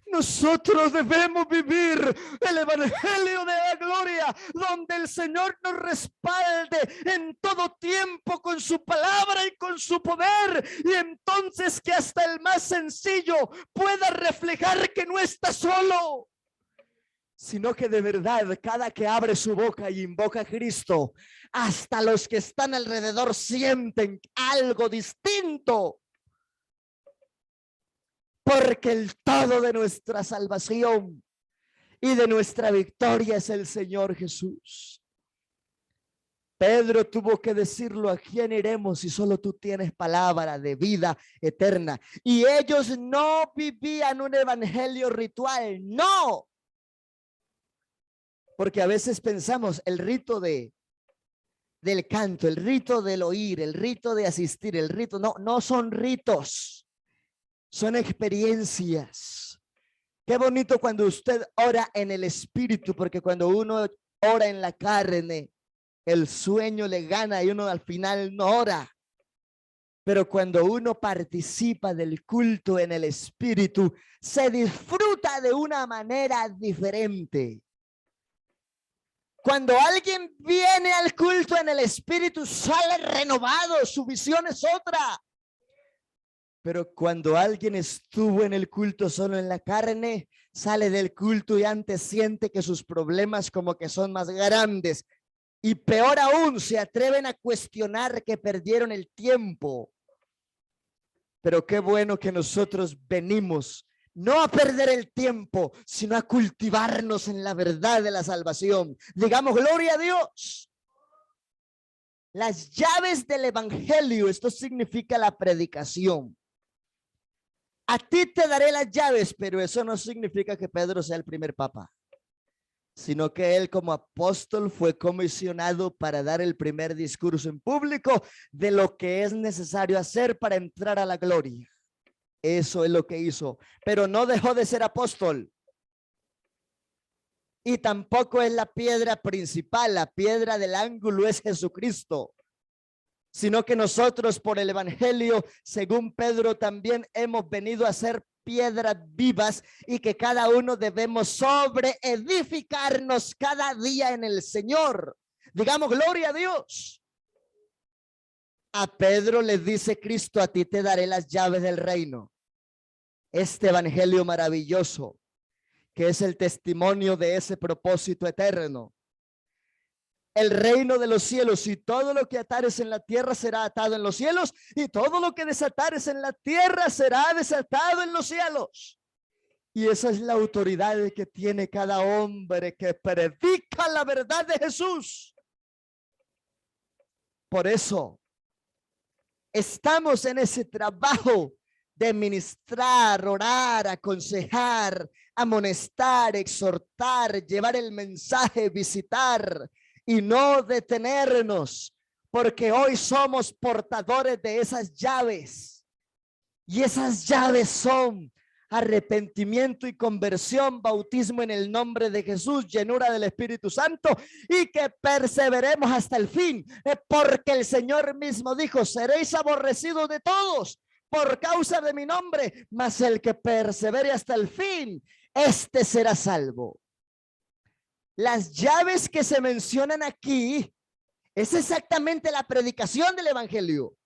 Nosotros debemos vivir el evangelio de la gloria, donde el Señor nos respalde en todo tiempo con su palabra y con su poder, y entonces que hasta el más sencillo pueda reflejar que no está solo, sino que de verdad cada que abre su boca y invoca a Cristo, hasta los que están alrededor sienten algo distinto. Porque el todo de nuestra salvación y de nuestra victoria es el Señor Jesús. Pedro tuvo que decirlo: ¿a quién iremos si solo tú tienes palabra de vida eterna? Y ellos no vivían un evangelio ritual, no. Porque a veces pensamos el rito del canto, el rito del oír, el rito de asistir, el rito, no son ritos. Son experiencias. Qué bonito cuando usted ora en el espíritu, porque cuando uno ora en la carne, el sueño le gana y uno al final no ora. Pero cuando uno participa del culto en el espíritu, se disfruta de una manera diferente. Cuando alguien viene al culto en el espíritu, sale renovado, su visión es otra. Pero cuando alguien estuvo en el culto solo en la carne, sale del culto y antes siente que sus problemas como que son más grandes. Y peor aún, se atreven a cuestionar que perdieron el tiempo. Pero qué bueno que nosotros venimos no a perder el tiempo, sino a cultivarnos en la verdad de la salvación. Digamos, gloria a Dios. Las llaves del evangelio, esto significa la predicación. A ti te daré las llaves, pero eso no significa que Pedro sea el primer papa, sino que él como apóstol fue comisionado para dar el primer discurso en público de lo que es necesario hacer para entrar a la gloria. Eso es lo que hizo, pero no dejó de ser apóstol. Y tampoco es la piedra principal, la piedra del ángulo es Jesucristo. Sino que nosotros por el evangelio, según Pedro, también hemos venido a ser piedras vivas y que cada uno debemos sobreedificarnos cada día en el Señor. Digamos, gloria a Dios. A Pedro le dice Cristo: a ti te daré las llaves del reino. Este evangelio maravilloso, que es el testimonio de ese propósito eterno. El reino de los cielos, y todo lo que atares en la tierra será atado en los cielos, y todo lo que desatares en la tierra será desatado en los cielos. Y esa es la autoridad que tiene cada hombre que predica la verdad de Jesús. Por eso estamos en ese trabajo de ministrar, orar, aconsejar, amonestar, exhortar, llevar el mensaje, visitar y no detenernos, porque hoy somos portadores de esas llaves. Y esas llaves son arrepentimiento y conversión, bautismo en el nombre de Jesús, llenura del Espíritu Santo, y que perseveremos hasta el fin, porque el Señor mismo dijo: seréis aborrecidos de todos por causa de mi nombre, mas el que persevere hasta el fin, este será salvo. Las llaves que se mencionan aquí es exactamente la predicación del evangelio,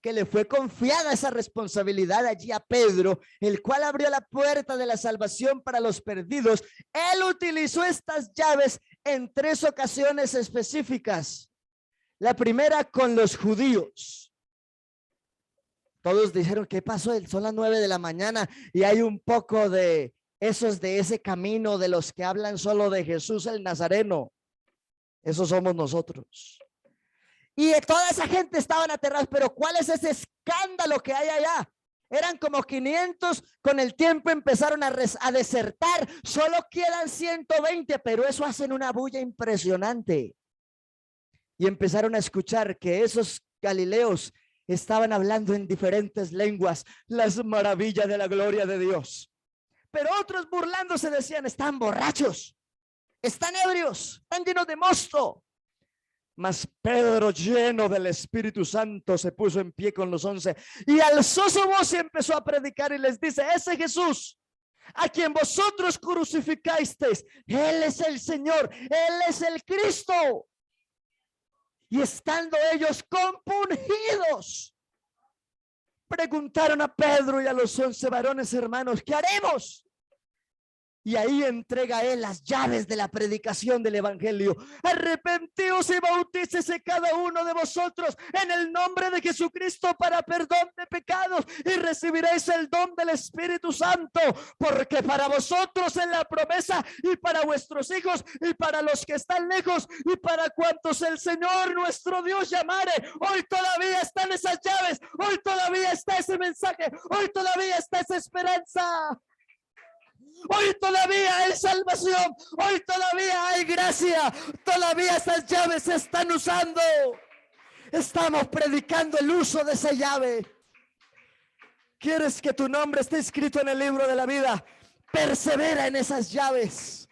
que le fue confiada esa responsabilidad allí a Pedro, el cual abrió la puerta de la salvación para los perdidos. Él utilizó estas llaves en 3 ocasiones específicas. La primera con los judíos. Todos dijeron: ¿qué pasó? Son las 9 de la mañana y hay un poco de esos de ese camino de los que hablan solo de Jesús el Nazareno. Esos somos nosotros. Y toda esa gente estaban aterrados. Pero ¿cuál es ese escándalo que hay allá? Eran como 500, con el tiempo empezaron a desertar. Solo quedan 120, pero eso hacen una bulla impresionante. Y empezaron a escuchar que esos galileos estaban hablando en diferentes lenguas las maravillas de la gloria de Dios. Pero otros, burlándose, decían: están borrachos, están ebrios, están llenos de mosto. Mas Pedro, lleno del Espíritu Santo, se puso en pie con los 11 y alzó su voz y empezó a predicar y les dice: ese Jesús a quien vosotros crucificasteis, Él es el Señor, Él es el Cristo. Y estando ellos compungidos, preguntaron a Pedro y a los 11 varones hermanos: ¿qué haremos? Y ahí entrega él las llaves de la predicación del evangelio. Arrepentíos y bautícese cada uno de vosotros en el nombre de Jesucristo para perdón de pecados, y recibiréis el don del Espíritu Santo, porque para vosotros es la promesa, y para vuestros hijos, y para los que están lejos, y para cuantos el Señor nuestro Dios llamare. Hoy todavía están esas llaves, hoy todavía está ese mensaje, hoy todavía está esa esperanza. Hoy todavía hay salvación, hoy todavía hay gracia, todavía esas llaves se están usando. Estamos predicando el uso de esa llave. ¿Quieres que tu nombre esté escrito en el libro de la vida? Persevera en esas llaves.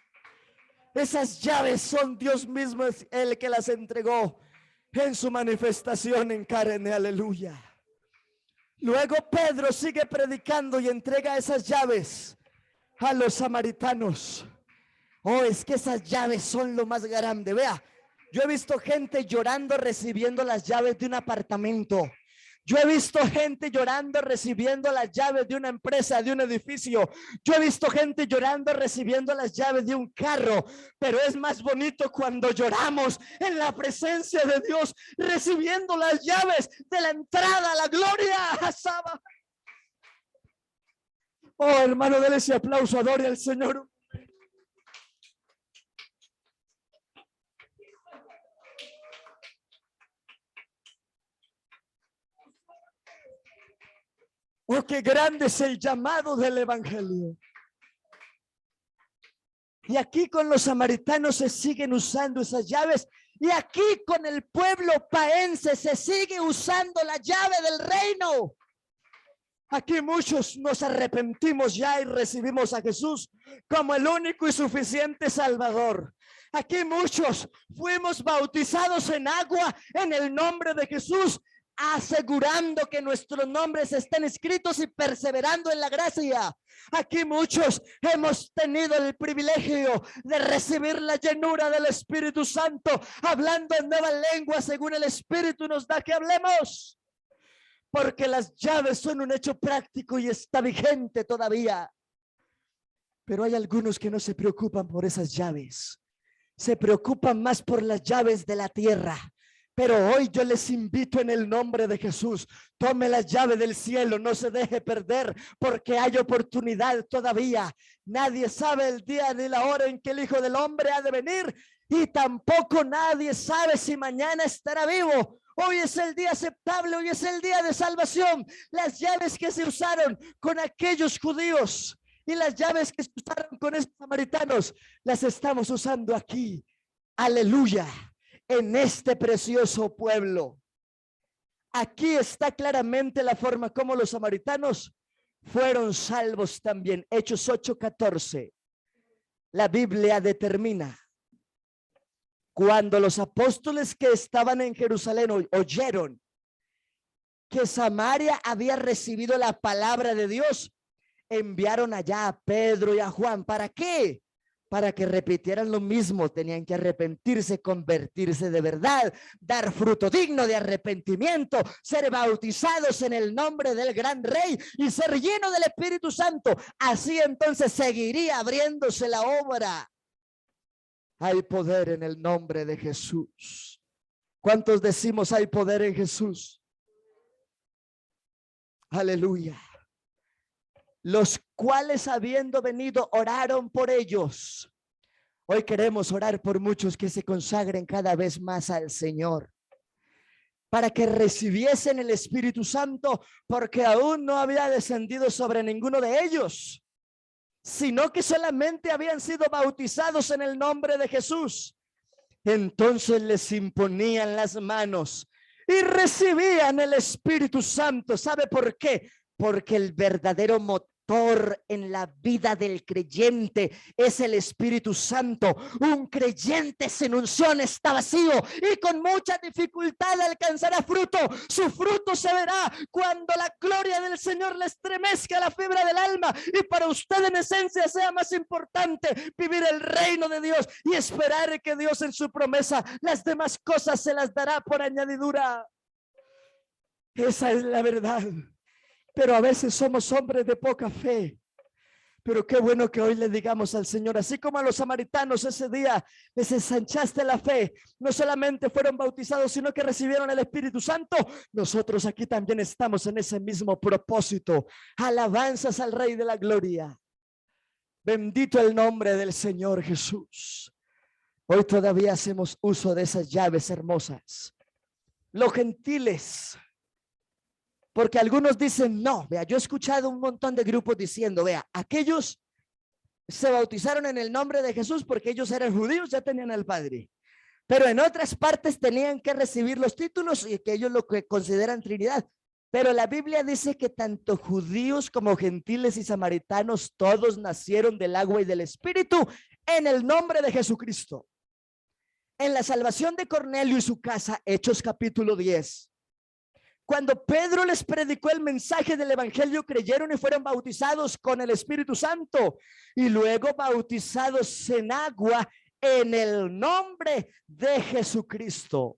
Esas llaves son Dios mismo el que las entregó en su manifestación en carne. Aleluya. Luego Pedro sigue predicando y entrega esas llaves a los samaritanos. Oh, es que esas llaves son lo más grande. Vea, yo he visto gente llorando recibiendo las llaves de un apartamento. Yo he visto gente llorando recibiendo las llaves de una empresa, de un edificio. Yo he visto gente llorando recibiendo las llaves de un carro. Pero es más bonito cuando lloramos en la presencia de Dios, recibiendo las llaves de la entrada a la gloria. Saba. Oh, hermano, déle ese aplauso, adore al Señor. Oh, qué grande es el llamado del evangelio. Y aquí con los samaritanos se siguen usando esas llaves. Y aquí con el pueblo paense se sigue usando la llave del reino. Aquí muchos nos arrepentimos ya y recibimos a Jesús como el único y suficiente Salvador. Aquí muchos fuimos bautizados en agua en el nombre de Jesús, asegurando que nuestros nombres estén escritos y perseverando en la gracia. Aquí muchos hemos tenido el privilegio de recibir la llenura del Espíritu Santo, hablando en nuevas lenguas según el Espíritu nos da que hablemos. Porque las llaves son un hecho práctico y está vigente todavía. Pero hay algunos que no se preocupan por esas llaves. Se preocupan más por las llaves de la tierra. Pero hoy yo les invito en el nombre de Jesús: tome la llave del cielo, no se deje perder, porque hay oportunidad todavía. Nadie sabe el día ni la hora en que el Hijo del Hombre ha de venir, y tampoco nadie sabe si mañana estará vivo. Hoy es el día aceptable, hoy es el día de salvación. Las llaves que se usaron con aquellos judíos y las llaves que se usaron con esos samaritanos, las estamos usando aquí. Aleluya. en este precioso pueblo. Aquí está claramente la forma como los samaritanos fueron salvos también. Hechos 8:14. La Biblia determina: cuando los apóstoles que estaban en Jerusalén oyeron que Samaria había recibido la palabra de Dios, enviaron allá a Pedro y a Juan. ¿Para qué? Para que repitieran lo mismo. Tenían que arrepentirse, convertirse de verdad, dar fruto digno de arrepentimiento, ser bautizados en el nombre del gran Rey y ser llenos del Espíritu Santo. Así entonces seguiría abriéndose la obra. Hay poder en el nombre de Jesús. ¿Cuántos decimos hay poder en Jesús? Aleluya. Los cuales, habiendo venido, oraron por ellos. Hoy queremos orar por muchos que se consagren cada vez más al Señor, para que recibiesen el Espíritu Santo, porque aún no había descendido sobre ninguno de ellos, sino que solamente habían sido bautizados en el nombre de Jesús. Entonces les imponían las manos y recibían el Espíritu Santo. ¿Sabe por qué? Porque el verdadero motor en la vida del creyente es el Espíritu Santo. Un creyente sin unción está vacío y con mucha dificultad alcanzará fruto. Su fruto se verá cuando la gloria del Señor le estremezca la fibra del alma, y para usted en esencia sea más importante vivir el reino de Dios y esperar que Dios en su promesa las demás cosas se las dará por añadidura. Esa es la verdad. Pero a veces somos hombres de poca fe. Pero qué bueno que hoy le digamos al Señor, así como a los samaritanos ese día les ensanchaste la fe, no solamente fueron bautizados, sino que recibieron el Espíritu Santo. Nosotros aquí también estamos en ese mismo propósito. Alabanzas al Rey de la Gloria. Bendito el nombre del Señor Jesús. Hoy todavía hacemos uso de esas llaves hermosas. Los gentiles. Porque algunos dicen, no, vea, yo he escuchado un montón de grupos diciendo, vea, aquellos se bautizaron en el nombre de Jesús porque ellos eran judíos, ya tenían al Padre. Pero en otras partes tenían que recibir los títulos y que ellos lo que consideran Trinidad. Pero la Biblia dice que tanto judíos como gentiles y samaritanos, todos nacieron del agua y del Espíritu en el nombre de Jesucristo. En la salvación de Cornelio y su casa, Hechos capítulo 10. Cuando Pedro les predicó el mensaje del evangelio, creyeron y fueron bautizados con el Espíritu Santo y luego bautizados en agua en el nombre de Jesucristo.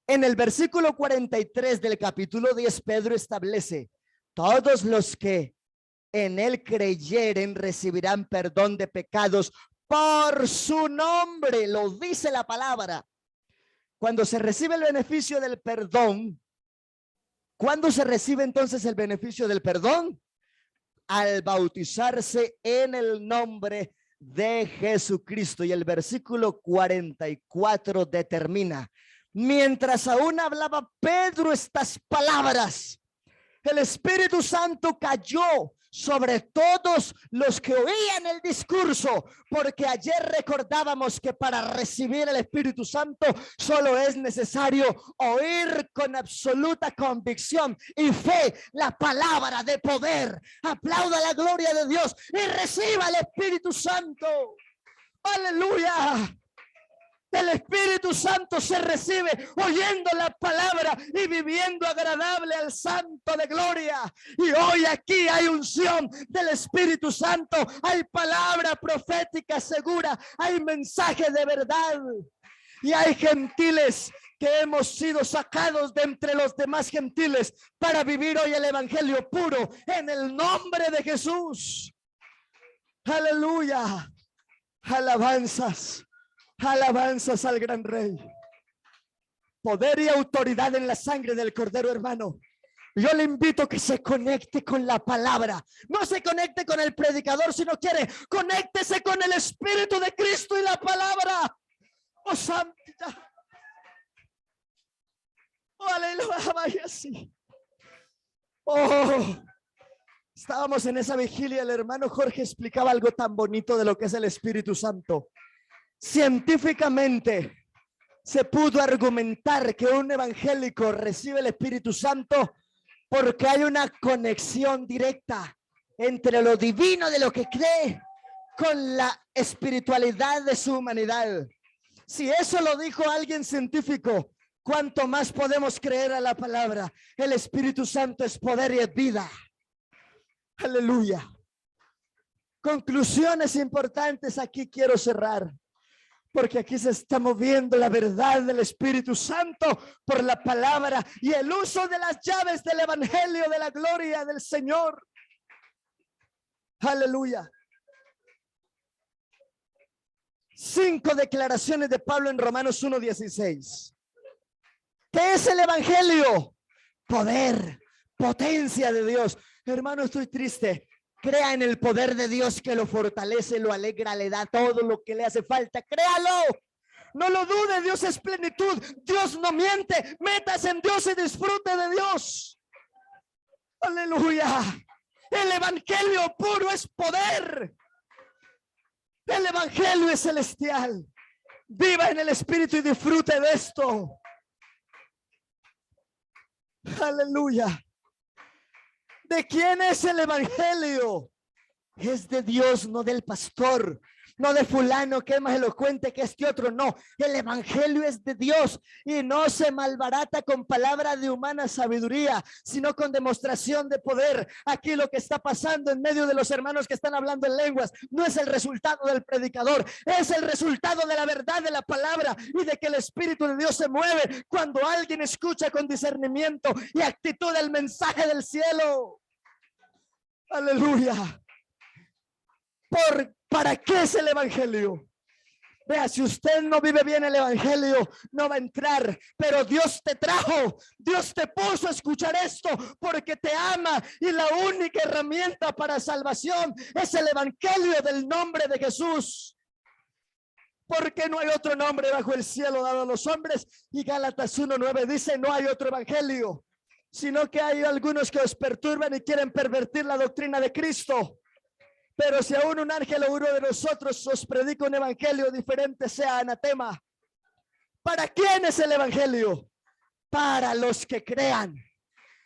En el versículo 43 del capítulo 10, Pedro establece: todos los que en él creyeren recibirán perdón de pecados por su nombre. Lo dice la palabra. Cuando se recibe el beneficio del perdón, ¿cuándo se recibe entonces el beneficio del perdón? Al bautizarse en el nombre de Jesucristo. Y el versículo 44 determina: mientras aún hablaba Pedro estas palabras, el Espíritu Santo cayó sobre todos los que oían el discurso, porque ayer recordábamos que para recibir el Espíritu Santo solo es necesario oír con absoluta convicción y fe la palabra de poder. Aplauda la gloria de Dios y reciba el Espíritu Santo. Aleluya. El Espíritu Santo se recibe oyendo la palabra y viviendo agradable al Santo de Gloria. Y hoy aquí hay unción del Espíritu Santo, hay palabra profética segura, hay mensaje de verdad. Y hay gentiles que hemos sido sacados de entre los demás gentiles para vivir hoy el evangelio puro en el nombre de Jesús. Aleluya. Alabanzas. Alabanzas al gran Rey. Poder y autoridad en la sangre del Cordero, hermano. Yo le invito a que se conecte con la palabra. No se conecte con el predicador si no quiere. Conéctese con el Espíritu de Cristo y la palabra. Oh, santidad. Oh, aleluya. Vaya así. Oh, estábamos en esa vigilia. El hermano Jorge explicaba algo tan bonito de lo que es el Espíritu Santo. Científicamente se pudo argumentar que un evangélico recibe el Espíritu Santo porque hay una conexión directa entre lo divino de lo que cree con la espiritualidad de su humanidad. Si eso lo dijo alguien científico, ¿cuánto más podemos creer a la palabra? El Espíritu Santo es poder y es vida. Aleluya. Conclusiones importantes, aquí quiero cerrar, porque aquí se está moviendo la verdad del Espíritu Santo por la palabra y el uso de las llaves del evangelio de la gloria del Señor. Aleluya. 5 declaraciones de Pablo en Romanos 1:16. ¿Qué es el evangelio? Poder, potencia de Dios. Hermano, estoy triste. Crea en el poder de Dios que lo fortalece, lo alegra, le da todo lo que le hace falta. Créalo. No lo dude, Dios es plenitud. Dios no miente. Métase en Dios y disfrute de Dios. Aleluya. El evangelio puro es poder. El evangelio es celestial. Viva en el Espíritu y disfrute de esto. Aleluya. ¿De quién es el evangelio? Es de Dios, no del pastor, no de fulano que es más elocuente que este otro. No, el evangelio es de Dios y no se malbarata con palabras de humana sabiduría, sino con demostración de poder. Aquí lo que está pasando en medio de los hermanos que están hablando en lenguas no es el resultado del predicador, es el resultado de la verdad de la palabra y de que el Espíritu de Dios se mueve cuando alguien escucha con discernimiento y actitud el mensaje del cielo. Aleluya. ¿Para qué es el evangelio? Vea, si usted no vive bien el evangelio, no va a entrar, pero Dios te trajo, Dios te puso a escuchar esto porque te ama y la única herramienta para salvación es el evangelio del nombre de Jesús. Porque no hay otro nombre bajo el cielo dado a los hombres, y Gálatas 1:9 dice: no hay otro evangelio, sino que hay algunos que os perturban y quieren pervertir la doctrina de Cristo. Pero si aún un ángel o uno de nosotros os predica un evangelio diferente, sea anatema. ¿Para quién es el evangelio? Para los que crean.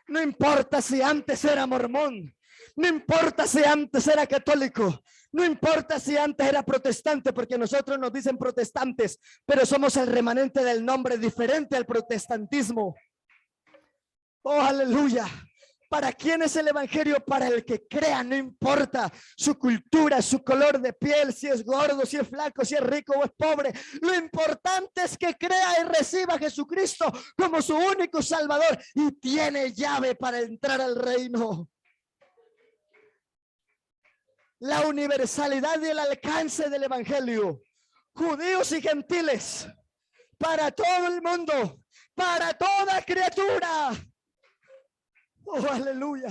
No importa si antes era mormón, no importa si antes era católico, no importa si antes era protestante, porque nosotros nos dicen protestantes, pero somos el remanente del nombre diferente al protestantismo. Oh, aleluya. ¿Para quién es el evangelio? Para el que crea, no importa su cultura, su color de piel, si es gordo, si es flaco, si es rico o es pobre. Lo importante es que crea y reciba a Jesucristo como su único Salvador y tiene llave para entrar al reino. La universalidad y el alcance del evangelio. Judíos y gentiles, para todo el mundo, para toda criatura. Oh, aleluya.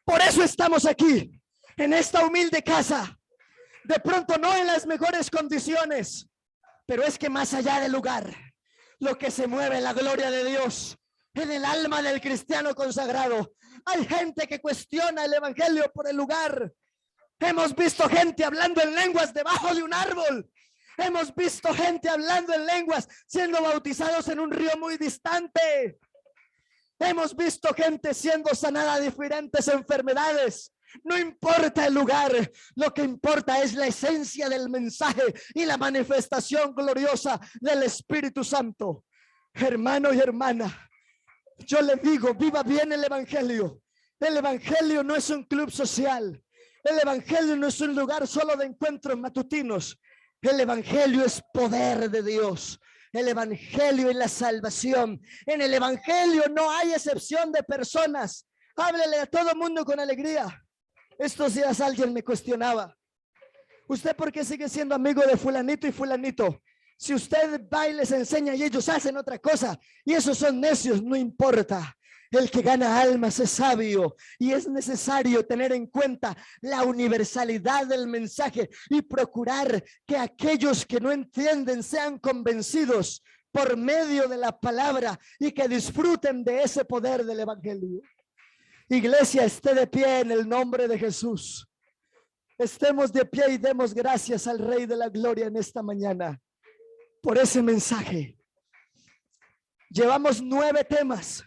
Por eso estamos aquí, en esta humilde casa. De pronto no en las mejores condiciones, pero es que más allá del lugar, lo que se mueve es la gloria de Dios en el alma del cristiano consagrado. Hay gente que cuestiona el evangelio por el lugar. Hemos visto gente hablando en lenguas debajo de un árbol. Hemos visto gente hablando en lenguas siendo bautizados en un río muy distante. Hemos visto gente siendo sanada de diferentes enfermedades. No importa el lugar, lo que importa es la esencia del mensaje y la manifestación gloriosa del Espíritu Santo. Hermano y hermana, yo le digo, viva bien el evangelio. El evangelio no es un club social. El evangelio no es un lugar solo de encuentros matutinos. El evangelio es poder de Dios. El evangelio y la salvación. En el evangelio no hay excepción de personas. Háblele a todo mundo con alegría. Estos días alguien me cuestionaba: ¿usted por qué sigue siendo amigo de fulanito y fulanito? Si usted va y les enseña y ellos hacen otra cosa, y esos son necios. No importa. El que gana almas es sabio, y es necesario tener en cuenta la universalidad del mensaje y procurar que aquellos que no entienden sean convencidos por medio de la palabra y que disfruten de ese poder del evangelio. Iglesia, esté de pie en el nombre de Jesús. Estemos de pie y demos gracias al Rey de la Gloria en esta mañana por ese mensaje. Llevamos 9 temas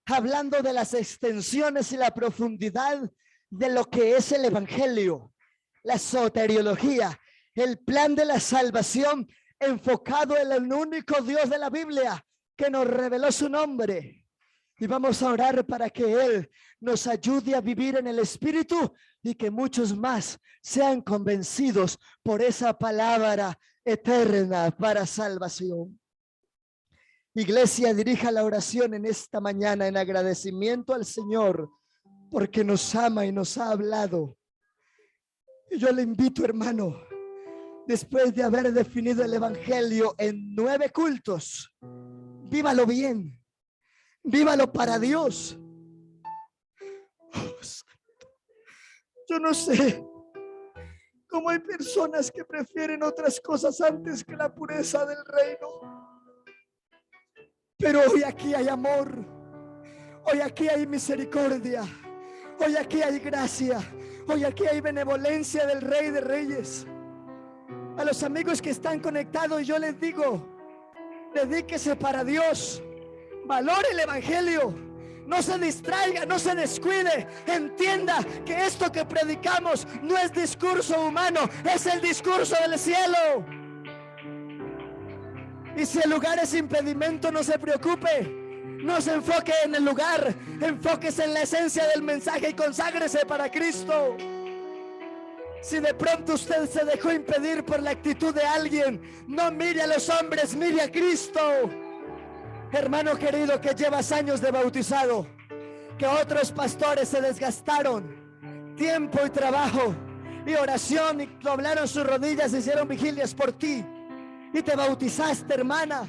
hablando de las extensiones y la profundidad de lo que es el evangelio, la soteriología, el plan de la salvación enfocado en el único Dios de la Biblia que nos reveló su nombre. Y vamos a orar para que Él nos ayude a vivir en el Espíritu y que muchos más sean convencidos por esa palabra eterna para salvación. Iglesia, dirija la oración en esta mañana en agradecimiento al Señor porque nos ama y nos ha hablado. Y yo le invito, hermano, después de haber definido el evangelio en 9 cultos, vívalo bien, vívalo para Dios. Oh, yo no sé cómo hay personas que prefieren otras cosas antes que la pureza del reino. Pero hoy aquí hay amor, hoy aquí hay misericordia, hoy aquí hay gracia, hoy aquí hay benevolencia del Rey de Reyes. A los amigos que están conectados, yo les digo, dedíquese para Dios, valore el evangelio, no se distraiga, no se descuide, entienda que esto que predicamos no es discurso humano, es el discurso del cielo. Y si el lugar es impedimento, no se preocupe, no se enfoque en el lugar, enfóquese en la esencia del mensaje y conságrese para Cristo. Si de pronto usted se dejó impedir por la actitud de alguien, no mire a los hombres, mire a Cristo. Hermano querido que llevas años de bautizado, que otros pastores se desgastaron tiempo y trabajo y oración y doblaron sus rodillas, hicieron vigilias por ti y te bautizaste, hermana,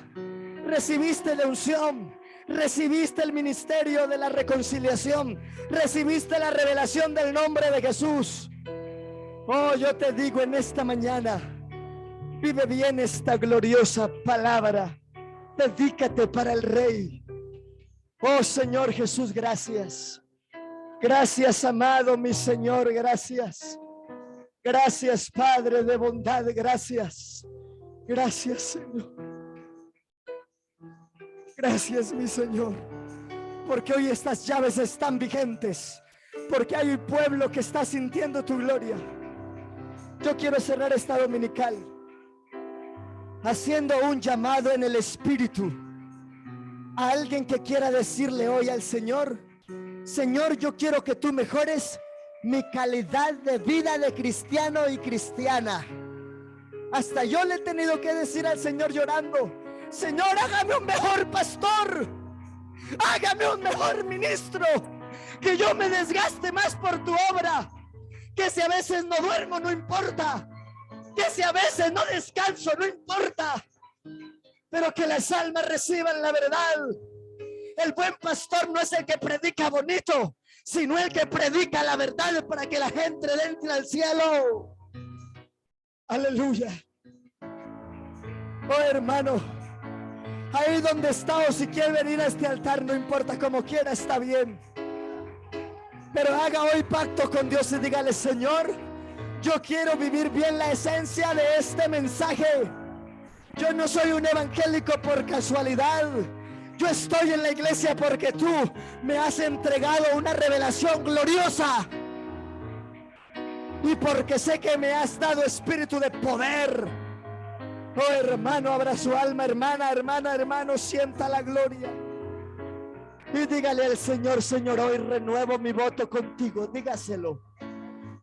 recibiste la unción, recibiste el ministerio de la reconciliación, recibiste la revelación del nombre de Jesús. Oh, yo te digo en esta mañana, vive bien esta gloriosa palabra, dedícate para el Rey. Oh Señor Jesús, gracias. Gracias, amado mi Señor, gracias. Gracias, Padre de bondad, gracias. Gracias, Señor. Gracias, mi Señor, porque hoy estas llaves están vigentes, porque hay un pueblo que está sintiendo tu gloria. Yo quiero cerrar esta dominical haciendo un llamado en el Espíritu a alguien que quiera decirle hoy al Señor: Señor, yo quiero que tú mejores mi calidad de vida de cristiano y cristiana. Hasta yo le he tenido que decir al Señor llorando: Señor, hágame un mejor pastor, hágame un mejor ministro, que yo me desgaste más por tu obra, que si a veces no duermo no importa, que si a veces no descanso no importa, pero que las almas reciban la verdad. El buen pastor no es el que predica bonito, sino el que predica la verdad para que la gente entre al cielo. Aleluya. Oh, hermano, ahí donde está, o si quiere venir a este altar, no importa, como quiera, está bien. Pero haga hoy pacto con Dios y dígale: Señor, yo quiero vivir bien la esencia de este mensaje. Yo no soy un evangélico por casualidad. Yo estoy en la iglesia porque tú me has entregado una revelación gloriosa. Y porque sé que me has dado espíritu de poder. Oh, hermano, abra su alma, hermana, hermano, sienta la gloria. Y dígale al Señor: Señor, hoy renuevo mi voto contigo. Dígaselo.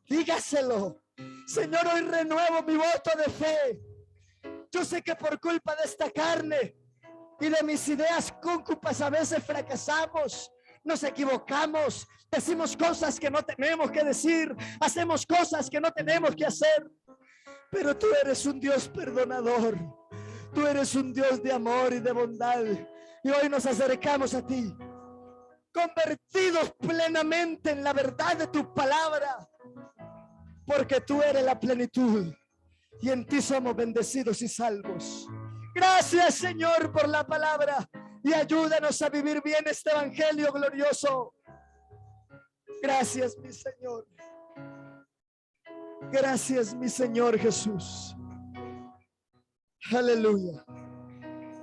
Dígaselo. Señor, hoy renuevo mi voto de fe. Yo sé que por culpa de esta carne y de mis ideas cóncupas a veces fracasamos, nos equivocamos, decimos cosas que no tenemos que decir, hacemos cosas que no tenemos que hacer. Pero tú eres un Dios perdonador, tú eres un Dios de amor y de bondad, y hoy nos acercamos a ti, convertidos plenamente en la verdad de tu palabra, porque tú eres la plenitud y en ti somos bendecidos y salvos. Gracias, Señor, por la palabra, y ayúdanos a vivir bien este evangelio glorioso. Gracias, mi Señor. Gracias, mi Señor Jesús. Aleluya.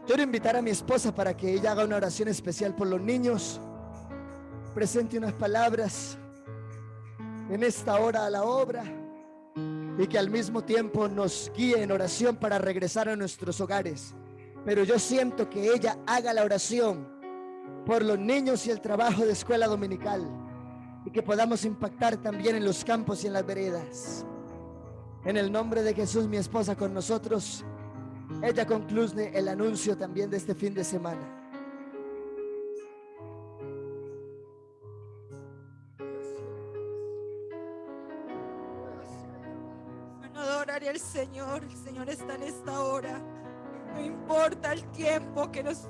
Quiero invitar a mi esposa para que ella haga una oración especial por los niños. Presente unas palabras en esta hora a la obra y que al mismo tiempo nos guíe en oración para regresar a nuestros hogares. Pero yo siento que ella haga la oración por los niños y el trabajo de escuela dominical, y que podamos impactar también en los campos y en las veredas. En el nombre de Jesús, mi esposa con nosotros. Ella concluye el anuncio también de este fin de semana. Bueno, adoraré al Señor. El Señor está en esta hora. No importa el tiempo que nos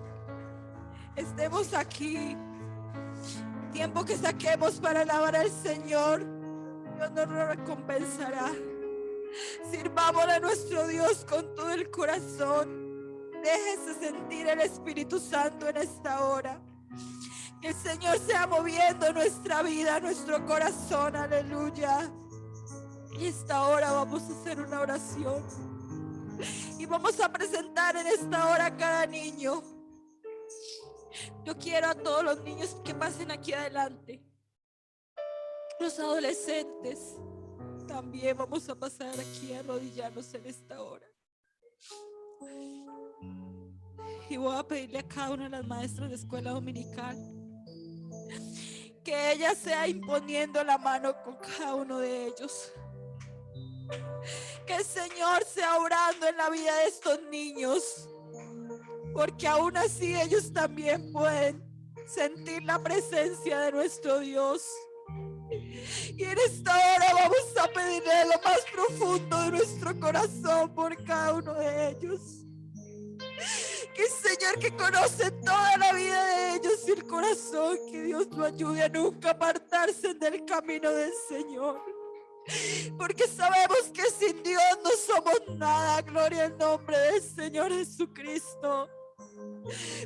estemos aquí, tiempo que saquemos para alabar al Señor, Dios nos lo recompensará. Sirvamos a nuestro Dios con todo el corazón. Déjese sentir el Espíritu Santo en esta hora. Que el Señor sea moviendo nuestra vida, nuestro corazón. Aleluya. Y esta hora vamos a hacer una oración. Y vamos a presentar en esta hora a cada niño. Yo quiero a todos los niños que pasen aquí adelante. Los adolescentes también vamos a pasar aquí a arrodillarnos en esta hora. Y voy a pedirle a cada una de las maestras de escuela dominical que ella sea imponiendo la mano con cada uno de ellos. Que el Señor sea obrando en la vida de estos niños, porque aún así ellos también pueden sentir la presencia de nuestro Dios. Y en esta hora vamos a pedirle lo más profundo de nuestro corazón por cada uno de ellos. Que el Señor, que conoce toda la vida de ellos y el corazón, que Dios lo ayude a nunca apartarse del camino del Señor. Porque sabemos que sin Dios no somos nada. Gloria al nombre del Señor Jesucristo.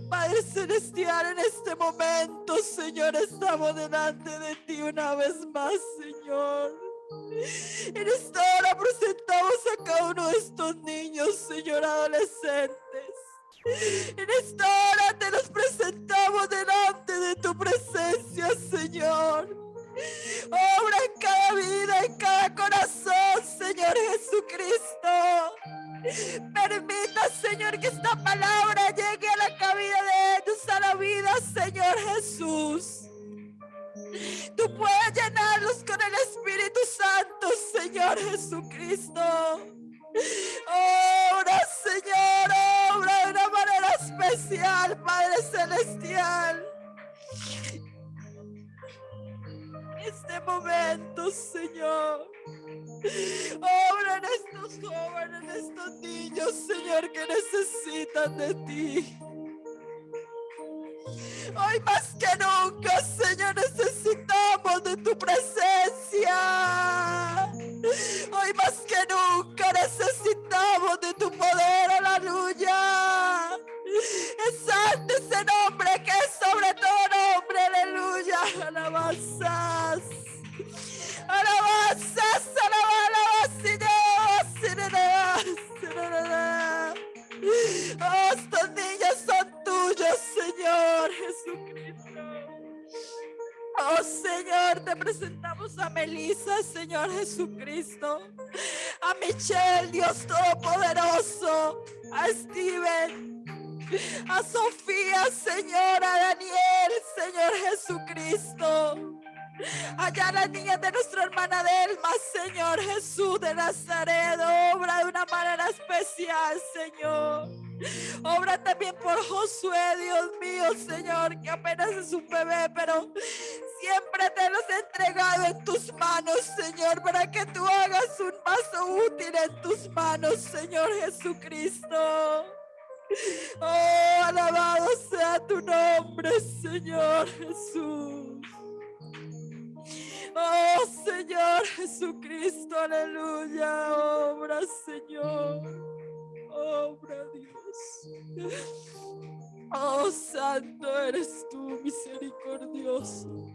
Padre celestial, en este momento, Señor, estamos delante de ti una vez más, Señor. En esta hora presentamos a cada uno de estos niños, Señor, adolescentes. En esta hora te los presentamos delante de tu presencia, Señor. Obra en cada vida, en cada corazón, Señor Jesucristo. Permita, Señor, que esta palabra llegue a la cabida de ellos, a la vida, Señor Jesús. Tú puedes llenarlos con el Espíritu Santo, Señor Jesucristo. Obra, Señor, obra de una manera especial, Padre Celestial. Este momento, Señor, obra en estos jóvenes, en estos niños, Señor, que necesitan de ti. Hoy más que nunca, Señor, necesitamos de tu presencia. Hoy más que nunca necesitamos de tu poder, aleluya. Exalte ese nombre que es sobre todo nombre, aleluya. Alabanzas, alabanzas, alabanzas. Oh, estos niños son tuyos, Señor Jesucristo. Oh, Señor, te presentamos a Melissa, Señor Jesucristo, a Michelle, Dios Todopoderoso, a Steven, a Sofía, Señor, a Daniel, Señor Jesucristo. Allá las niñas de nuestra hermana Delma, Señor Jesús de Nazaret, obra de una manera especial, Señor. Obra también por Josué, Dios mío, Señor, que apenas es un bebé, pero siempre te los he entregado en tus manos, Señor, para que tú hagas un vaso útil en tus manos, Señor Jesucristo. Oh, alabado sea tu nombre, Señor Jesús. Oh, Señor Jesucristo, aleluya. Obra, Señor. Obra, Dios. Oh, santo eres tú, misericordioso.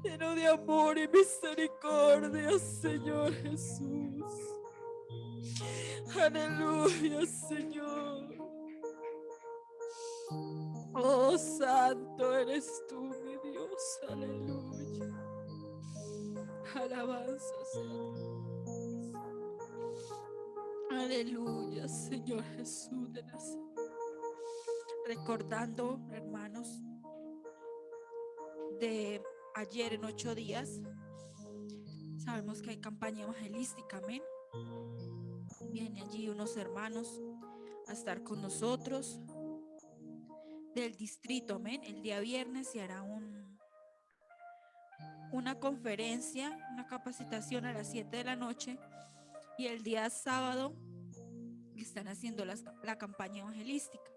lleno de amor y misericordia, Señor Jesús. Aleluya, Señor. Oh, santo eres tú, mi Dios. Aleluya. Alabanza, Señor. Aleluya, Señor Jesús de Nazaret. Recordando, hermanos, de ayer en 8 días, sabemos que hay campaña evangelística, amén. Vienen allí unos hermanos a estar con nosotros del distrito, amén. El día viernes se hará una conferencia, una capacitación a las 7 de la noche, y el día sábado están haciendo la campaña evangelística.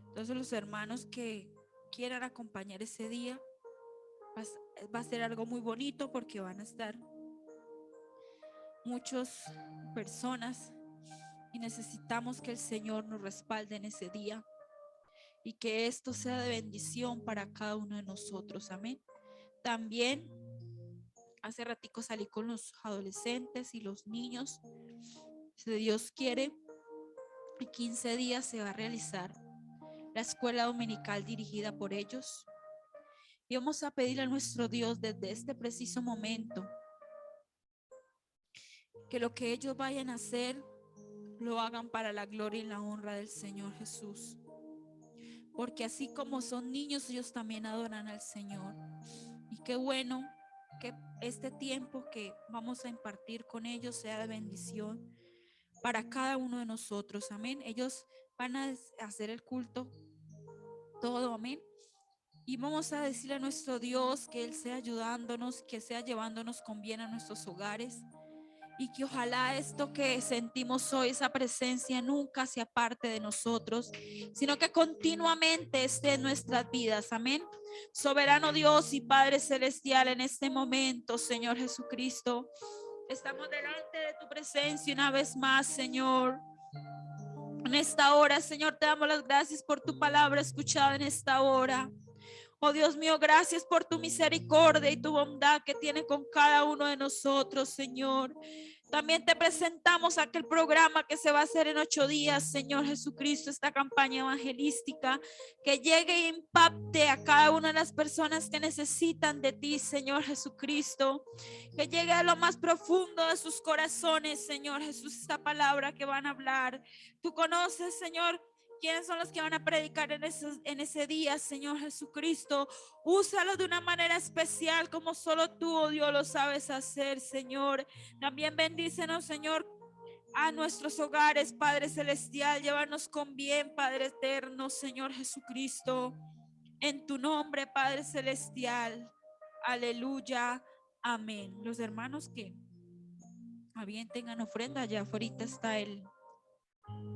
Entonces los hermanos que quieran acompañar ese día, va a ser algo muy bonito porque van a estar muchas personas y necesitamos que el Señor nos respalde en ese día y que esto sea de bendición para cada uno de nosotros, amén. También hace ratico salí con los adolescentes y los niños. Si Dios quiere, en 15 días se va a realizar la escuela dominical dirigida por ellos. Y vamos a pedirle a nuestro Dios desde este preciso momento que lo que ellos vayan a hacer lo hagan para la gloria y la honra del Señor Jesús. Porque así como son niños, ellos también adoran al Señor. Y qué bueno que este tiempo que vamos a impartir con ellos sea de bendición para cada uno de nosotros, amén. Ellos van a hacer el culto todo, amén. Y vamos a decirle a nuestro Dios que Él sea ayudándonos, que sea llevándonos con bien a nuestros hogares. Y que ojalá esto que sentimos hoy, esa presencia, nunca se aparte de nosotros, sino que continuamente esté en nuestras vidas. Amén. Soberano Dios y Padre Celestial, en este momento, Señor Jesucristo, estamos delante de tu presencia una vez más, Señor. En esta hora, Señor, te damos las gracias por tu palabra escuchada en esta hora. Oh Dios mío, gracias por tu misericordia y tu bondad que tiene con cada uno de nosotros, Señor. También te presentamos aquel programa que se va a hacer en 8 días, Señor Jesucristo, esta campaña evangelística, que llegue e impacte a cada una de las personas que necesitan de ti, Señor Jesucristo, que llegue a lo más profundo de sus corazones, Señor Jesús, esta palabra que van a hablar. Tú conoces, Señor, quiénes son los que van a predicar en ese día, Señor Jesucristo. Úsalo de una manera especial como solo tú, oh Dios, lo sabes hacer, Señor. También bendícenos, Señor, a nuestros hogares, Padre Celestial. Llévanos con bien, Padre eterno, Señor Jesucristo. En tu nombre, Padre Celestial. Aleluya. Amén. Los hermanos que tengan ofrenda, allá afuera está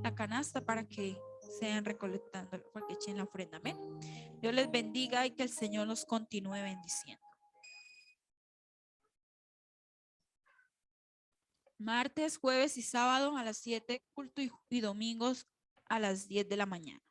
la canasta para que sean recolectando, para que echen la ofrenda. Amén. Dios les bendiga y que el Señor los continúe bendiciendo. Martes, jueves y sábado a las 7, culto y domingos a las 10 de la mañana.